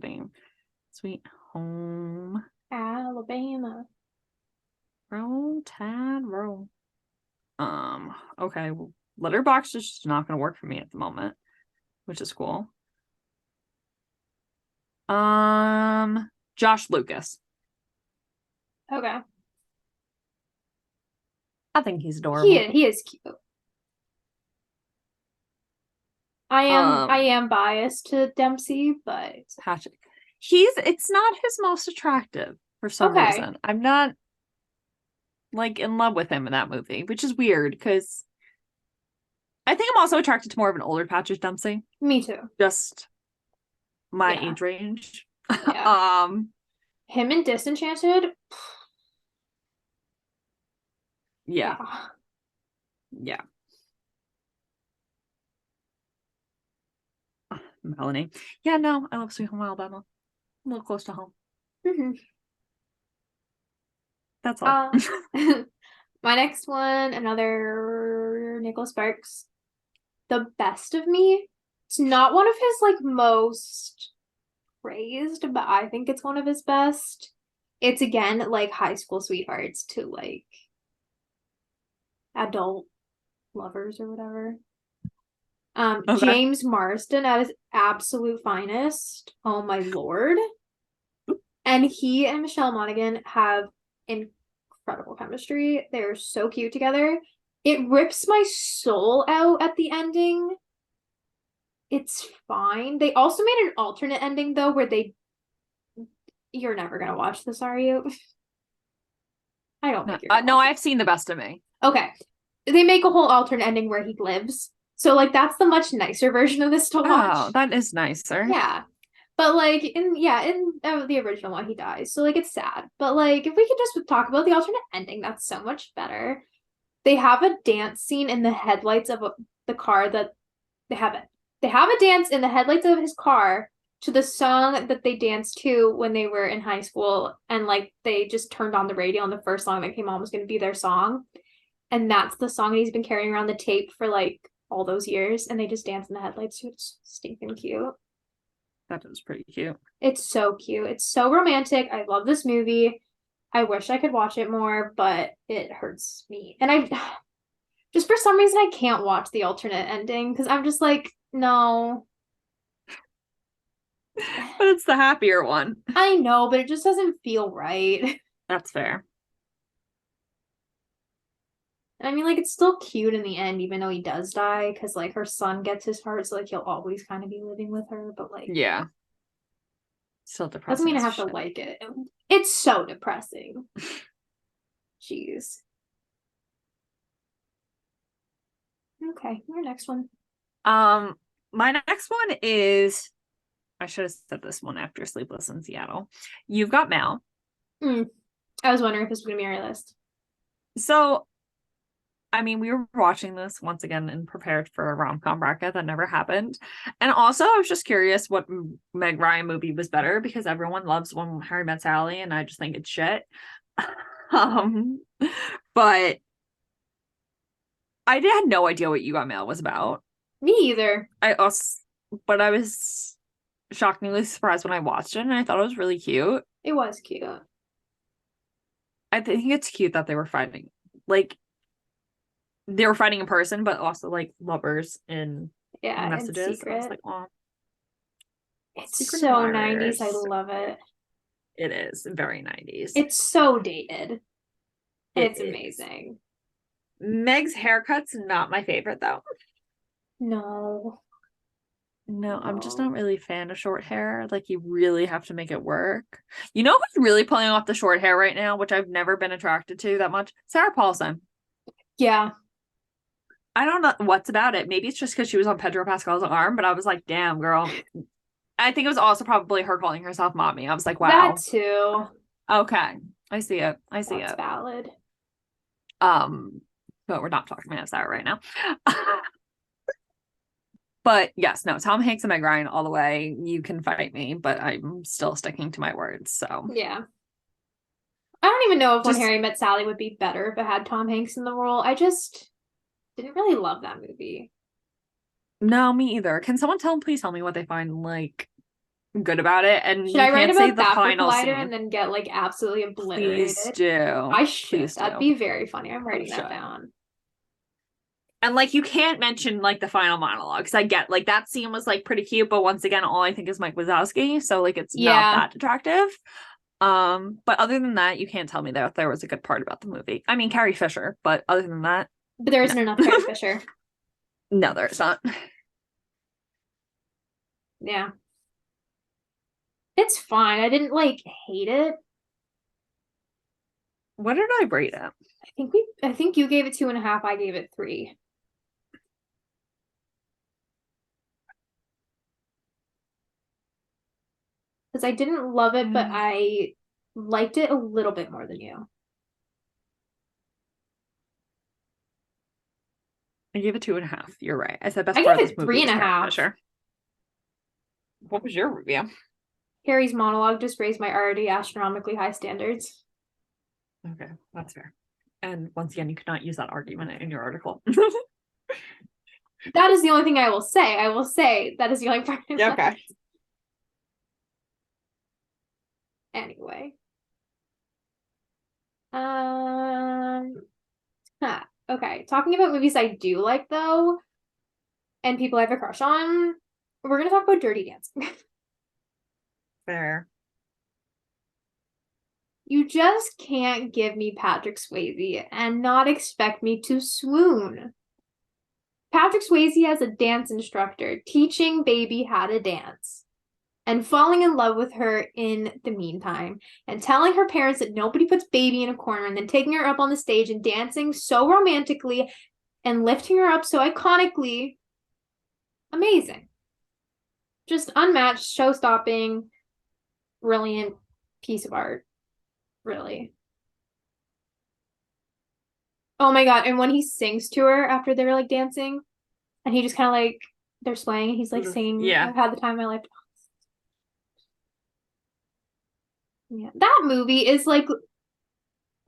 name. Sweet Home Alabama. Roll, Tad, roll. Okay. Well, Letterboxd is just not gonna work for me at the moment, which is cool. Josh Lucas. Okay. I think he's adorable. He is cute. I am biased to Dempsey, but Patrick. It's not his most attractive for some reason. I'm not like in love with him in that movie, which is weird because I think I'm also attracted to more of an older Patrick Dempsey. Me too. Just my age range. Yeah. Him and Disenchanted. Yeah. Melanie. Yeah, no, I love Sweet Home Alabama. A little close to home. Mm-hmm. That's all. My next one, another Nicholas Sparks. The Best of Me. It's not one of his like most praised, but I think it's one of his best. It's again like high school sweethearts to like adult lovers or whatever. James Marsden at his absolute finest. Oh my lord. And he and Michelle Monaghan have incredible chemistry. They're so cute together. It rips my soul out at the ending. It's fine. They also made an alternate ending though, where you're never gonna watch this, are you? I don't think you're gonna No, watch I've seen The Best of Me. Okay. They make a whole alternate ending where he lives. So like that's the much nicer version of this to watch. Oh, that is nicer. Yeah. But like in the original one he dies. So like it's sad. But like if we could just talk about the alternate ending, that's so much better. They have a dance scene in the headlights of the car that they have it. They have a dance in the headlights of his car to the song that they danced to when they were in high school, and like they just turned on the radio and the first song that came on was going to be their song. And that's the song he's been carrying around the tape for like all those years, and they just dance in the headlights to it. It's stinking cute. That is pretty cute. It's so cute. It's so romantic. I love this movie. I wish I could watch it more, but it hurts me. And I just for some reason I can't watch the alternate ending because I'm just like, no. But it's the happier one. I know, but it just doesn't feel right. That's fair. I mean, like, it's still cute in the end, even though he does die, because, like, her son gets his heart, so, like, he'll always kind of be living with her, but, like... Yeah. Still depressing. Doesn't mean I have to like it. It's so depressing. Jeez. Okay, your next one. My next one is... I should have said this one after Sleepless in Seattle. You've Got Mail. I was wondering if this was going to be on your list. So... I mean, we were watching this once again and prepared for a rom-com bracket that never happened. And also, I was just curious what Meg Ryan movie was better because everyone loves When Harry Met Sally, and I just think it's shit. But I had no idea what You Got Mail was about. Me either. But I was shockingly surprised when I watched it, and I thought it was really cute. It was cute. I think it's cute that they were fighting. Like, they were fighting in person, but also like lovers in messages. Secret. I was like, oh, it's so 90s. I love it. It is very 90s. It's so dated. It's amazing. Meg's haircut's not my favorite though. No, I'm just not really a fan of short hair. Like, you really have to make it work. You know who's really pulling off the short hair right now, which I've never been attracted to that much? Sarah Paulson. Yeah. I don't know what's about it. Maybe it's just because she was on Pedro Pascal's arm, but I was like, damn, girl. I think it was also probably her calling herself mommy. I was like, wow. That too. Okay. I see it. That's valid. But we're not talking about that right now. But yes, no, Tom Hanks and Meg Ryan all the way. You can fight me, but I'm still sticking to my words. So yeah. I don't even know if When Harry Met Sally would be better if it had Tom Hanks in the role. I just didn't really love that movie. No, me either. Can someone please tell me what they find like good about it? And should I write about that for Collider and then get like absolutely obliterated? Please do. I should. That'd be very funny. I'm writing that down. And like, you can't mention like the final monologue because I get like that scene was like pretty cute, but once again, all I think is Mike Wazowski, so like it's not that attractive. But other than that, you can't tell me that there was a good part about the movie. I mean, Carrie Fisher, but other than that. But there isn't enough Carrie Fisher. No, there is not. Yeah. It's fine. I didn't like hate it. What did I rate it? I think you gave it 2.5. I gave it 3. Because I didn't love it, but I liked it a little bit more than you. I gave it 2.5. You're right. I said best part of this movie. 3.5. Sure. What was your review? Harry's monologue just raised my already astronomically high standards. Okay, that's fair. And once again, you could not use that argument in your article. That is the only thing I will say. I will say that is the only part. Okay. Anyway. Okay. Talking about movies I do like though, and people I have a crush on, we're gonna talk about Dirty Dancing. Fair. You just can't give me Patrick Swayze and not expect me to swoon. Patrick Swayze as a dance instructor, teaching baby how to dance and falling in love with her in the meantime and telling her parents that nobody puts baby in a corner and then taking her up on the stage and dancing so romantically and lifting her up so iconically. Amazing. Just unmatched, show-stopping, brilliant piece of art. Really. Oh my god, and when he sings to her after they're like dancing, and he just kind of like, they're swaying, and he's like singing, Yeah. I've had the time of my life. Yeah, that movie is like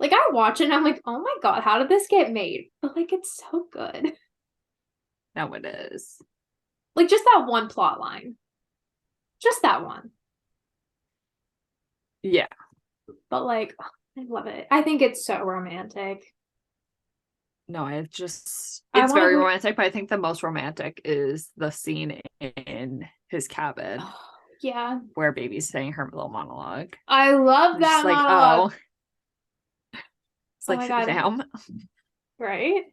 I watch it and I'm like, oh my god, how did this get made? But like, it's so good. No, it is. Like, just that one plot line. Just that one. Yeah. But like, I love it. I think it's so romantic. No, it's I very wanna- romantic, but I think the most romantic is the scene in his cabin Yeah. where baby's saying her little monologue. I love It's just that like, monologue. oh. It's Oh like, my God. damn. Right?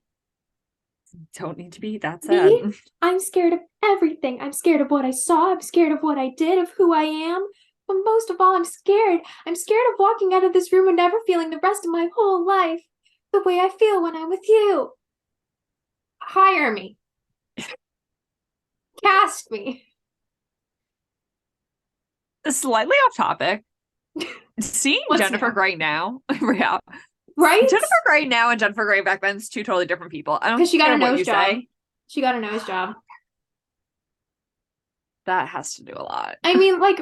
Don't need to be that sad. Me? I'm scared of everything. I'm scared of what I saw. I'm scared of what I did, of who I am. But most of all, I'm scared. I'm scared of walking out of this room and never feeling the rest of my whole life the way I feel when I'm with you. Hire me. Cast me. Slightly off topic. Seeing What's Jennifer new? Grey now, yeah. Right? Jennifer Grey now and Jennifer Grey back then is two totally different people. I don't Because she got care a what nose you job. say. She got a nose job. That has to do a lot. I mean, like,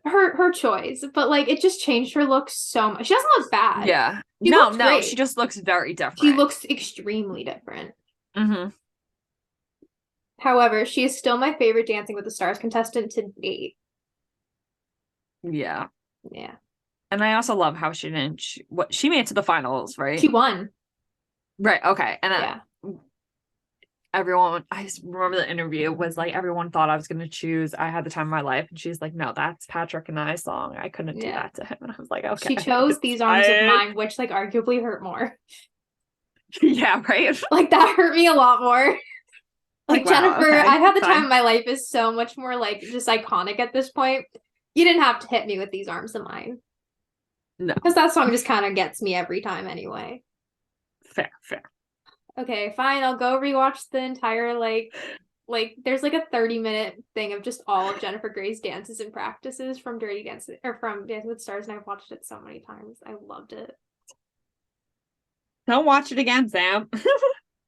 her choice, but like it just changed her look so much. She doesn't look bad. Yeah. She No, looks no, great. she just looks very different. She looks extremely different. Mm-hmm. However, she is still my favorite Dancing with the Stars contestant to date. Yeah. Yeah. And I also love how she made it to the finals, right? She won. Right, okay. And Yeah. everyone, I just remember the interview was like, everyone thought I was going to choose I Had the Time of My Life. And she's like, no, that's Patrick and I's song. I couldn't do that to him. And I was like, okay. She chose These Arms of Mine, which like arguably hurt more. Yeah, right? Like that hurt me a lot more. Like wow, Jennifer, okay, I've Had the fine. Time of My Life is so much more like just iconic at this point. You didn't have to hit me with These Arms of Mine. No. Because that song just kind of gets me every time anyway. Fair. Okay, fine. I'll go rewatch the entire like there's like a 30-minute thing of just all of Jennifer Grey's dances and practices from Dirty Dancing or from Dancing with the Stars, and I've watched it so many times. I loved it. Don't watch it again, Sam.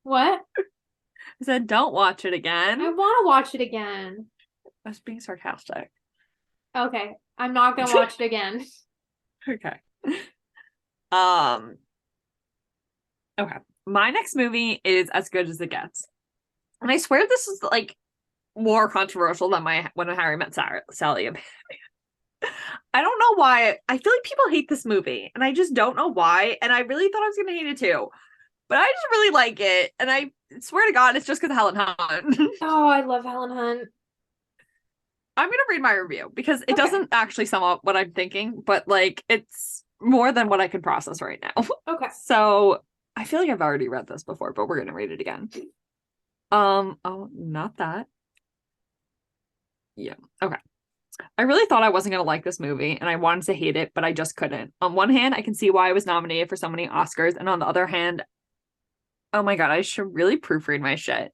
What? I said, don't watch it again. I want to watch it again. I was being sarcastic. Okay, I'm not gonna watch it again. Okay. Okay. My next movie is As Good as It Gets. And I swear this is like more controversial than my When Harry Met Sally. I don't know why. I feel like people hate this movie, and I just don't know why. And I really thought I was gonna hate it too. But I just really like it. And I swear to God, it's just because of Helen Hunt. Oh, I love Helen Hunt. I'm gonna read my review because it doesn't actually sum up what I'm thinking, but like it's more than what I can process right now. Okay. So I feel like I've already read this before, but we're gonna read it again. Oh, not that. Yeah. Okay. I really thought I wasn't gonna like this movie and I wanted to hate it, but I just couldn't. On one hand, I can see why I was nominated for so many Oscars, and on the other hand, oh my God, I should really proofread my shit.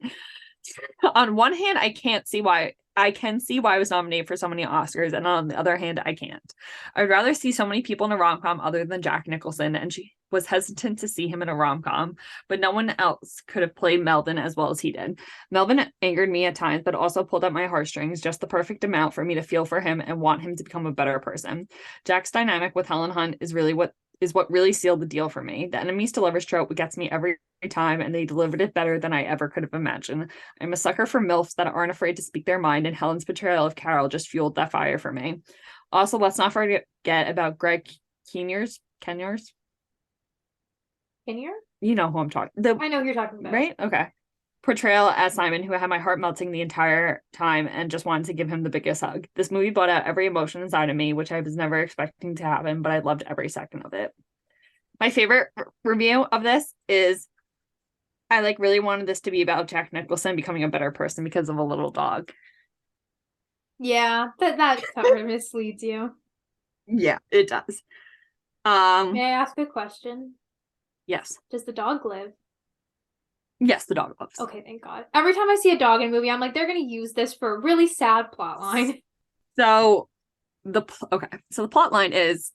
On one hand, I can see why I was nominated for so many Oscars, and on the other hand, I can't. I'd rather see so many people in a rom-com other than Jack Nicholson, and she was hesitant to see him in a rom-com, but no one else could have played Melvin as well as he did. Melvin angered me at times, but also pulled at my heartstrings, just the perfect amount for me to feel for him and want him to become a better person. Jack's dynamic with Helen Hunt is what really sealed the deal for me. The enemies to lovers trope gets me every time, and they delivered it better than I ever could have imagined. I'm a sucker for MILFs that aren't afraid to speak their mind, and Helen's portrayal of Carol just fueled that fire for me. Also, let's not forget about Greg Kinnear's you know who I'm talking. I know who you're talking about. Right? Okay. Portrayal as Simon, who had my heart melting the entire time and just wanted to give him the biggest hug. This movie brought out every emotion inside of me, which I was never expecting to happen, but I loved every second of it. My favorite review of this is I like really wanted this to be about Jack Nicholson becoming a better person because of a little dog. Yeah, that cover misleads you. Yeah, it does. May I ask a question? Yes. Does the dog live? Yes, the dog lives. Okay, thank God. Every time I see a dog in a movie, I'm like, they're gonna use this for a really sad plot line. So the plot line is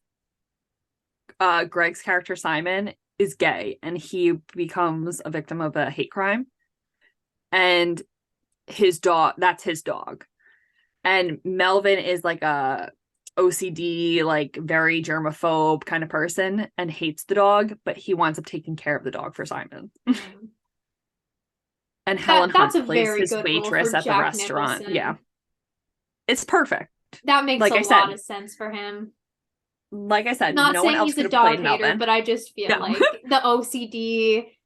Greg's character Simon is gay and he becomes a victim of a hate crime. And that's his dog. And Melvin is like a OCD, like very germaphobe kind of person and hates the dog, but he winds up taking care of the dog for Simon. And Helen That's Hunt a plays very his good role waitress for at the Jack restaurant. Nicholson. Yeah. It's perfect. That makes like a I said, lot of sense for him. Like I said, Not no saying one else he's could a have dog played hater, Melvin. but I just feel No. like the OCD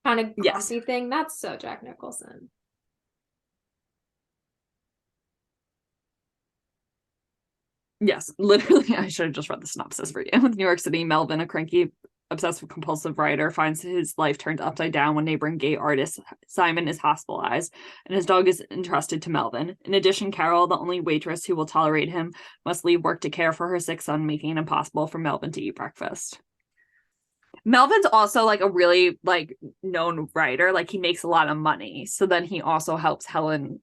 kind of Yes. grumpy thing, that's so Jack Nicholson. Yes, literally, I should have just read the synopsis for you. With New York City, Melvin, a cranky, obsessive compulsive writer, finds his life turned upside down when neighboring gay artist Simon is hospitalized, and his dog is entrusted to Melvin. In addition, Carol, the only waitress who will tolerate him, must leave work to care for her sick son, making it impossible for Melvin to eat breakfast. Melvin's also like a really like known writer. Like he makes a lot of money. So then he also helps Helen.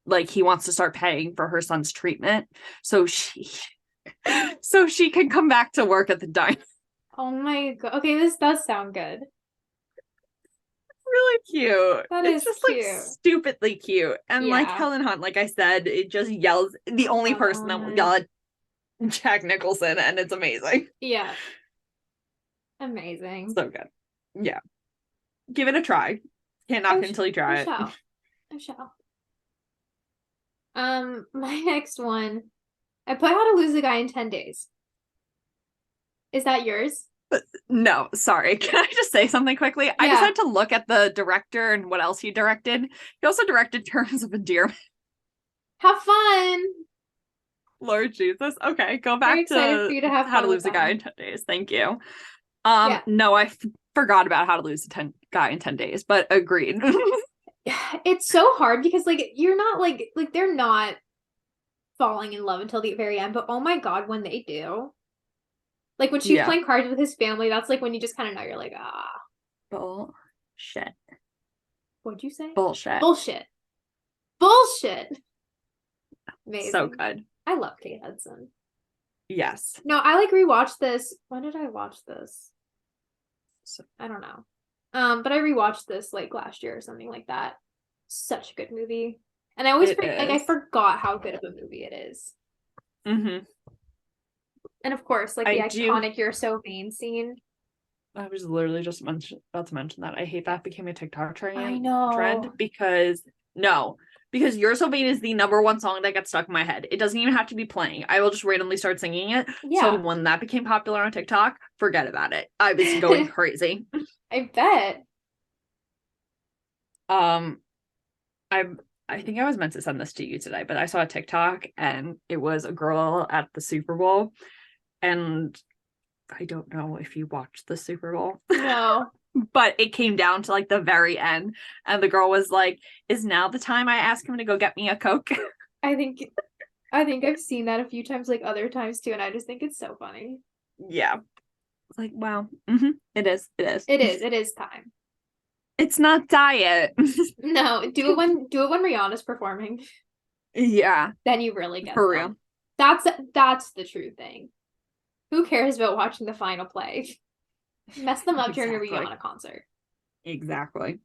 Like he wants to start paying for her son's treatment so she can come back to work at the diner. Oh my God. Okay, this does sound good. Really cute. It's just cute. like stupidly cute. And like Helen Hunt, like I said, it just yells the only person that will yell at Jack Nicholson, and it's amazing. Yeah. Amazing. So good. Yeah. Give it a try. Can't knock it until you try it. I shall. My next one. I put How to Lose a Guy in 10 Days. Is that yours? No, sorry. Can I just say something quickly? I just had to look at the director and what else he directed. He also directed Terms of Endearment. Have fun. Lord Jesus. Okay, go back to for you to have How to Lose a Guy in 10 Days. Thank you. Yeah. No, I forgot about How to Lose a Guy in 10 Days, but agreed. It's so hard because like you're not like they're not falling in love until the very end, but oh my God, when they do. Like when she's playing cards with his family, that's like when you just kind of know you're like, ah. Bullshit. What'd you say? Bullshit. Amazing. So good. I love Kate Hudson. Yes. No, I like rewatched this. When did I watch this? I don't know. But I rewatched this like last year or something like that. Such a good movie. And I always I forgot how good of a movie it is. Mm-hmm. And of course, like the iconic "You're So Vain" scene. I was literally just about to mention that. I hate that became a TikTok trend because You're So Vain is the #1 song that gets stuck in my head. It doesn't even have to be playing. I will just randomly start singing it. Yeah. So when that became popular on TikTok, forget about it. I was going crazy. I bet. I think I was meant to send this to you today, but I saw a TikTok and it was a girl at the Super Bowl. And I don't know if you watched the Super Bowl. No. But it came down to like the very end. And the girl was like, is now the time I ask him to go get me a Coke? I think I've seen that a few times, like other times too. And I just think it's so funny. Yeah. Like, wow. Mm-hmm. It is. It is time. It's not diet. No, do it when Rihanna's performing. Yeah. Then you really get for real. That's the true thing. Who cares about watching the final play? Mess them up during a Rihanna concert. Exactly.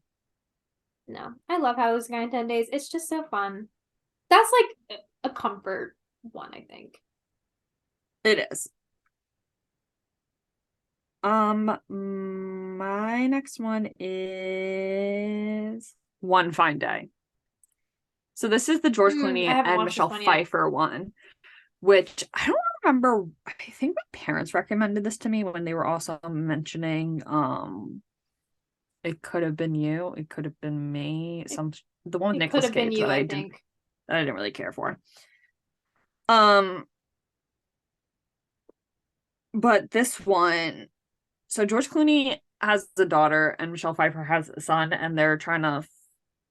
No, I love How to Lose a Guy in 10 Days. It's just so fun. That's like a comfort one, I think. It is. My next one is One Fine Day. So this is the George Clooney and Michelle Pfeiffer one, which I don't remember. I think my parents recommended this to me when they were also mentioning It Could Have Been You, It Could Have Been Me, the one with Nicolas Cage that I didn't really care for. But this one, so George Clooney has a daughter and Michelle Pfeiffer has a son, and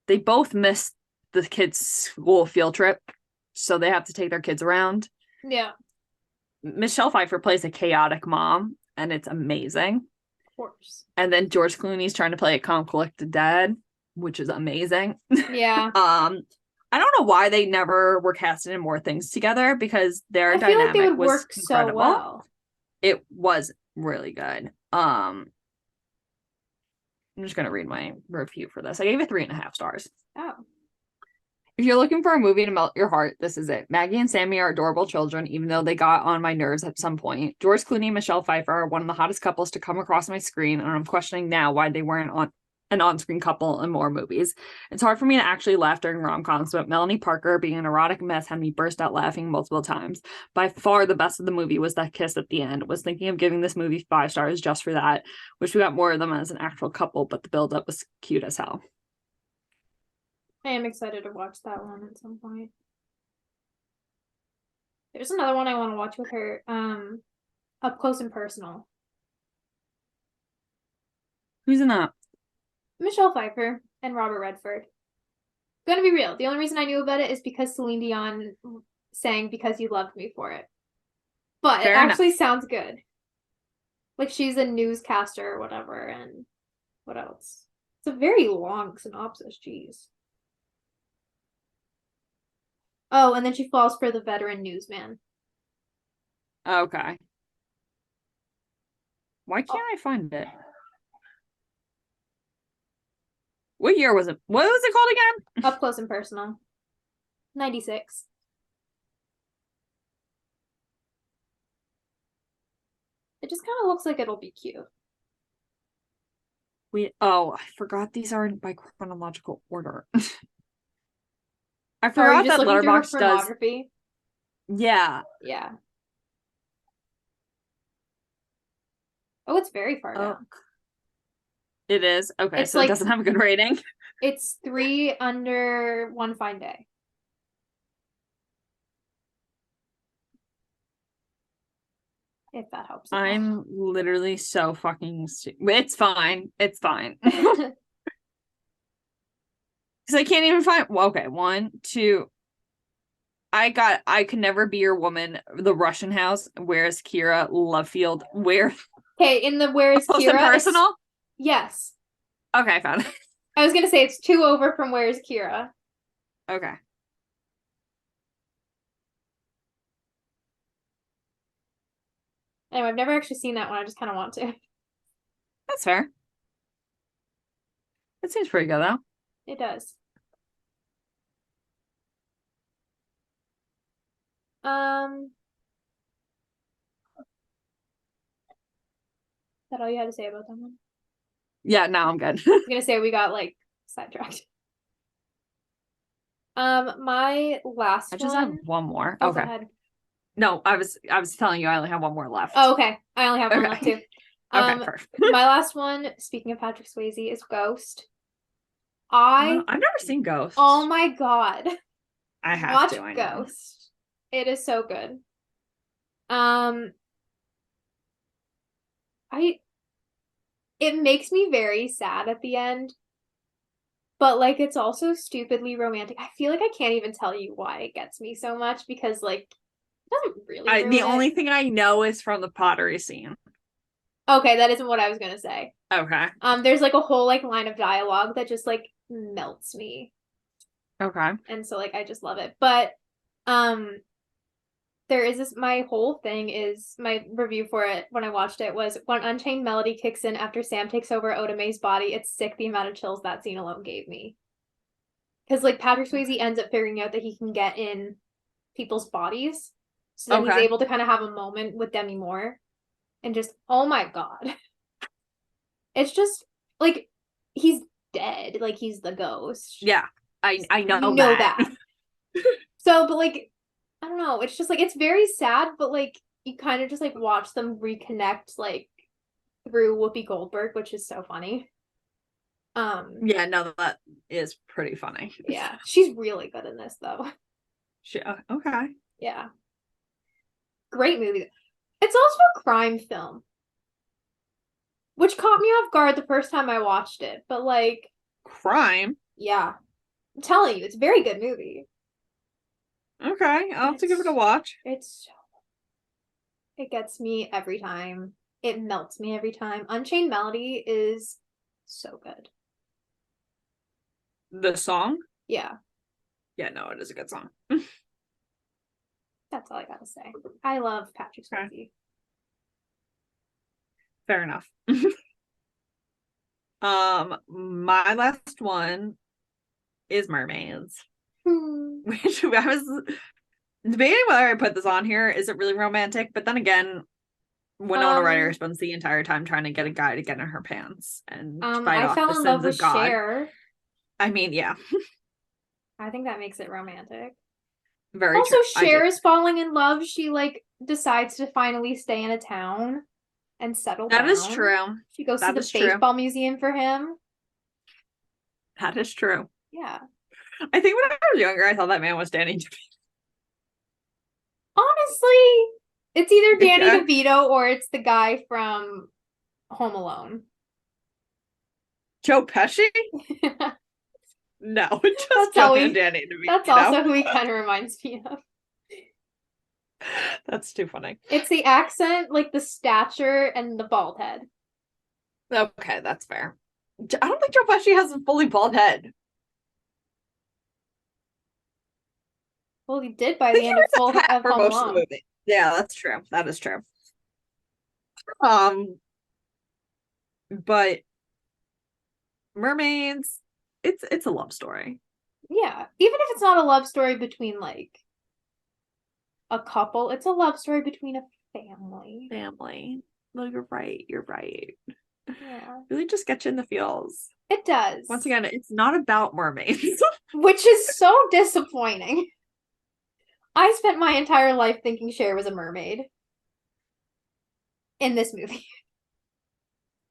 they both missed the kids' school field trip, so they have to take their kids around. Yeah. Michelle Pfeiffer plays a chaotic mom, and it's amazing. Of course. And then George Clooney's trying to play a calm, collected dad, which is amazing. Yeah. I don't know why they never were casted in more things together, because their I feel like they dynamic would was work incredible. so well. It was really good. I'm just gonna read my review for this. I gave it 3.5 stars. Oh. If you're looking for a movie to melt your heart, this is it. Maggie and Sammy are adorable children, even though they got on my nerves at some point. George Clooney and Michelle Pfeiffer are one of the hottest couples to come across my screen, and I'm questioning now why they weren't an on-screen couple in more movies. It's hard for me to actually laugh during rom-coms, but Melanie Parker being an erotic mess had me burst out laughing multiple times. By far the best of the movie was that kiss at the end. Was thinking of giving this movie 5 stars just for that. Wish we got more of them as an actual couple, but the build-up was cute as hell. I am excited to watch that one at some point. There's another one I want to watch with her, Up Close and Personal. Who's in that? Michelle Pfeiffer and Robert Redford. Gonna be real. The only reason I knew about it is because Celine Dion sang Because You Loved Me for it. But Fair it actually enough. sounds good. Like she's a newscaster or whatever, and what else? It's a very long synopsis, jeez. Oh, and then she falls for the veteran newsman. Okay. Why can't I find it? What year was it? What was it called again? Up Close and Personal. 96. It just kind of looks like it'll be cute. I forgot these aren't by chronological order. I Are you forgot just that looking through her Letterboxd does. filmography? Yeah. Yeah. Oh, it's very far Oh, down. it is? Okay, It's so it like- doesn't have a good rating. It's 3 under One Fine Day. If that helps. I'm literally so fucking It's fine. It's fine. Because I can't even find. Well, okay, 1, 2. I Could Never Be Your Woman, The Russian House, Where's Kira, Love Field, Where. Okay, in the Where's Close Kira? and Personal? Yes. Okay, I found it. I was gonna say it's 2 over from Where's Kira. Okay. Anyway, I've never actually seen that one. I just kind of want to. That's fair. It seems pretty good, though. It does. Is that all you had to say about that one? Yeah, now I'm good. I was gonna say we got like sidetracked. My last I just one. have one more. Oh, go Okay. ahead. No, I was telling you I only have one more left. Oh, okay. I only have one Okay. left too. Okay, perfect. My last one, speaking of Patrick Swayze, is Ghost. I've never seen Ghost. Oh my god. I have Watch to. I know. Ghost. It is so good. It makes me very sad at the end. But like it's also stupidly romantic. I feel like I can't even tell you why it gets me so much because like it doesn't really ruin The it. only thing I know is from the pottery scene. Okay, that isn't what I was gonna say. Okay. There's like a whole like line of dialogue that just like melts me. Okay. And so like I just love it. But there is this, my whole thing is my review for it when I watched it was when Unchained Melody kicks in after Sam takes over Oda Mae's body, it's sick the amount of chills that scene alone gave me. Because like Patrick Swayze ends up figuring out that he can get in people's bodies. So then he's able to kind of have a moment with Demi Moore. And just, oh my god. It's just like he's dead. Like he's the ghost. Yeah. I know, you know that. So, but like I don't know. It's just like it's very sad, but like you kind of just like watch them reconnect like through Whoopi Goldberg, which is so funny. Yeah, no, that is pretty funny. Yeah, she's really good in this though. Okay. Yeah, great movie. It's also a crime film. which caught me off guard the first time I watched it. But like, Crime. yeah, I'm telling you, it's a very good movie. Okay, I'll have to give it a watch. It gets me every time. It melts me every time. Unchained Melody is so good. The song? Yeah, Yeah, no, it is a good song. that's all I gotta say. I love Patrick Swayze. Okay. Fair enough. My last one is Mermaids. Which I was debating whether I put this on here. Is it really romantic? But then again, Winona Ryder spends the entire time trying to get a guy to get in her pants and fight I off fell the in love sins with of God. Cher. I mean, yeah. I think that makes it romantic. Very also, true. Cher is falling in love. She like decides to finally stay in a town and settle down. That is true. She goes to the baseball museum for him. That is true. Yeah. I think when I was younger, I thought that man was Danny DeVito. Honestly, it's either Danny DeVito or it's the guy from Home Alone. Joe Pesci? No, just Joe and Danny DeVito. That's also who he kind of reminds me of. That's too funny. It's the accent, like the stature, and the bald head. Okay, that's fair. I don't think Joe Pesci has a fully bald head. Well, he did by the end of Home Alone. Yeah, that's true. That is true. But Mermaids, it's a love story. Yeah, even if it's not a love story between like a couple, it's a love story between a family. No, you're right. Yeah. Really just gets you in the feels. It does. Once again, it's not about mermaids. Which is so disappointing. I spent my entire life thinking Cher was a mermaid. In this movie.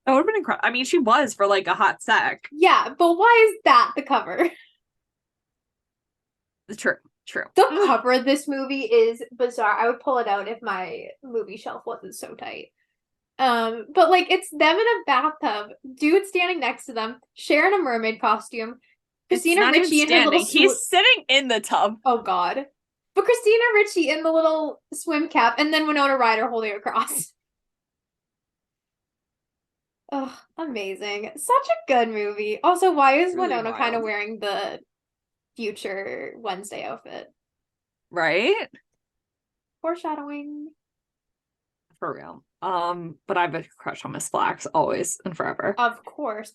That would have been incredible. I mean, she was for like a hot sec. Yeah, but why is that the cover? True. The cover of this movie is bizarre. I would pull it out if my movie shelf wasn't so tight. But like it's them in a bathtub, dude standing next to them, Cher in a mermaid costume, Christina Ricci in her little he's sitting in the tub. Oh god. But Christina Ricci in the little swim cap, and then Winona Ryder holding a cross. Oh, amazing. Such a good movie. Also, why is really Winona kind of wearing the future Wednesday outfit? Right? Foreshadowing. For real. But I have a crush on Miss Flax always and forever. Of course.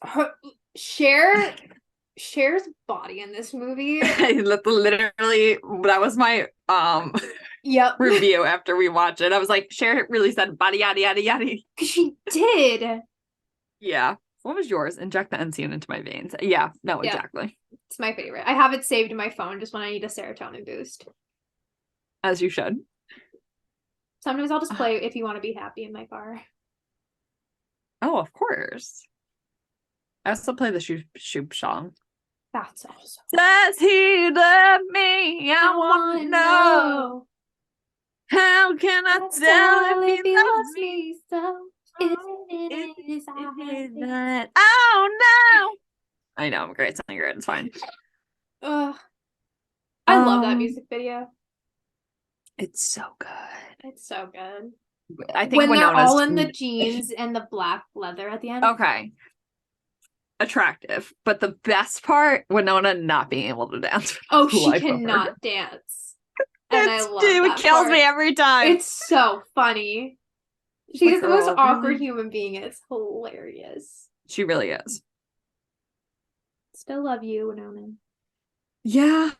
Cher's body in this movie. Literally, that was my review after we watched it. I was like, Cher really said body yada yada yada. She did. Yeah. What was yours? Inject the NCN into my veins. Yeah, no, exactly. It's my favorite. I have it saved in my phone just when I need a serotonin boost. As you should. Sometimes I'll just play If You Want to Be Happy in my car. Oh, of course. I also play the Shoop song. That's awesome. Does he love me? I want to know. How can I tell if he loves me so? Oh no! I know, I'm a great singer. It's fine. I love that music video. It's so good. It's so good. I think when they're all in the jeans and the black leather at the end. Okay. Attractive. But the best part, Winona not being able to dance. Oh, she cannot dance. And I love that. It kills me every time. It's so funny. She's the most awkward human being. It's hilarious. She really is. Still love you, Winona. Yeah.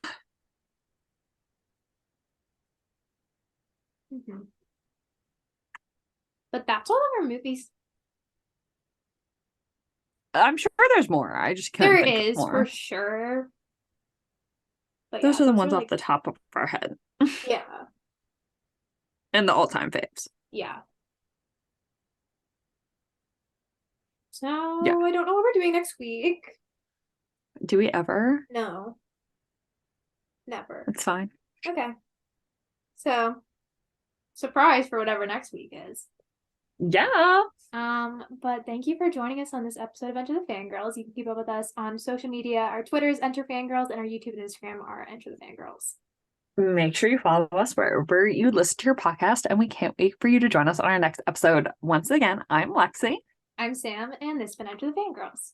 Mm-hmm. But that's all of our movies. I'm sure there's more. I just can't think of more. There is, for sure. But those are the ones off the top of our head. Yeah. And the all-time faves. Yeah. So, I don't know what we're doing next week. Do we ever? No. Never. It's fine. Okay. So, surprise for whatever next week is. Yeah. But thank you for joining us on this episode of Enter the Fangirls. You can keep up with us on social media. Our Twitter is Enter Fangirls, and our YouTube and Instagram are Enter the Fangirls. Make sure you follow us wherever you listen to your podcast, and we can't wait for you to join us on our next episode. Once again, I'm Lexie. I'm Sam, and this has been Enter the Fangirls.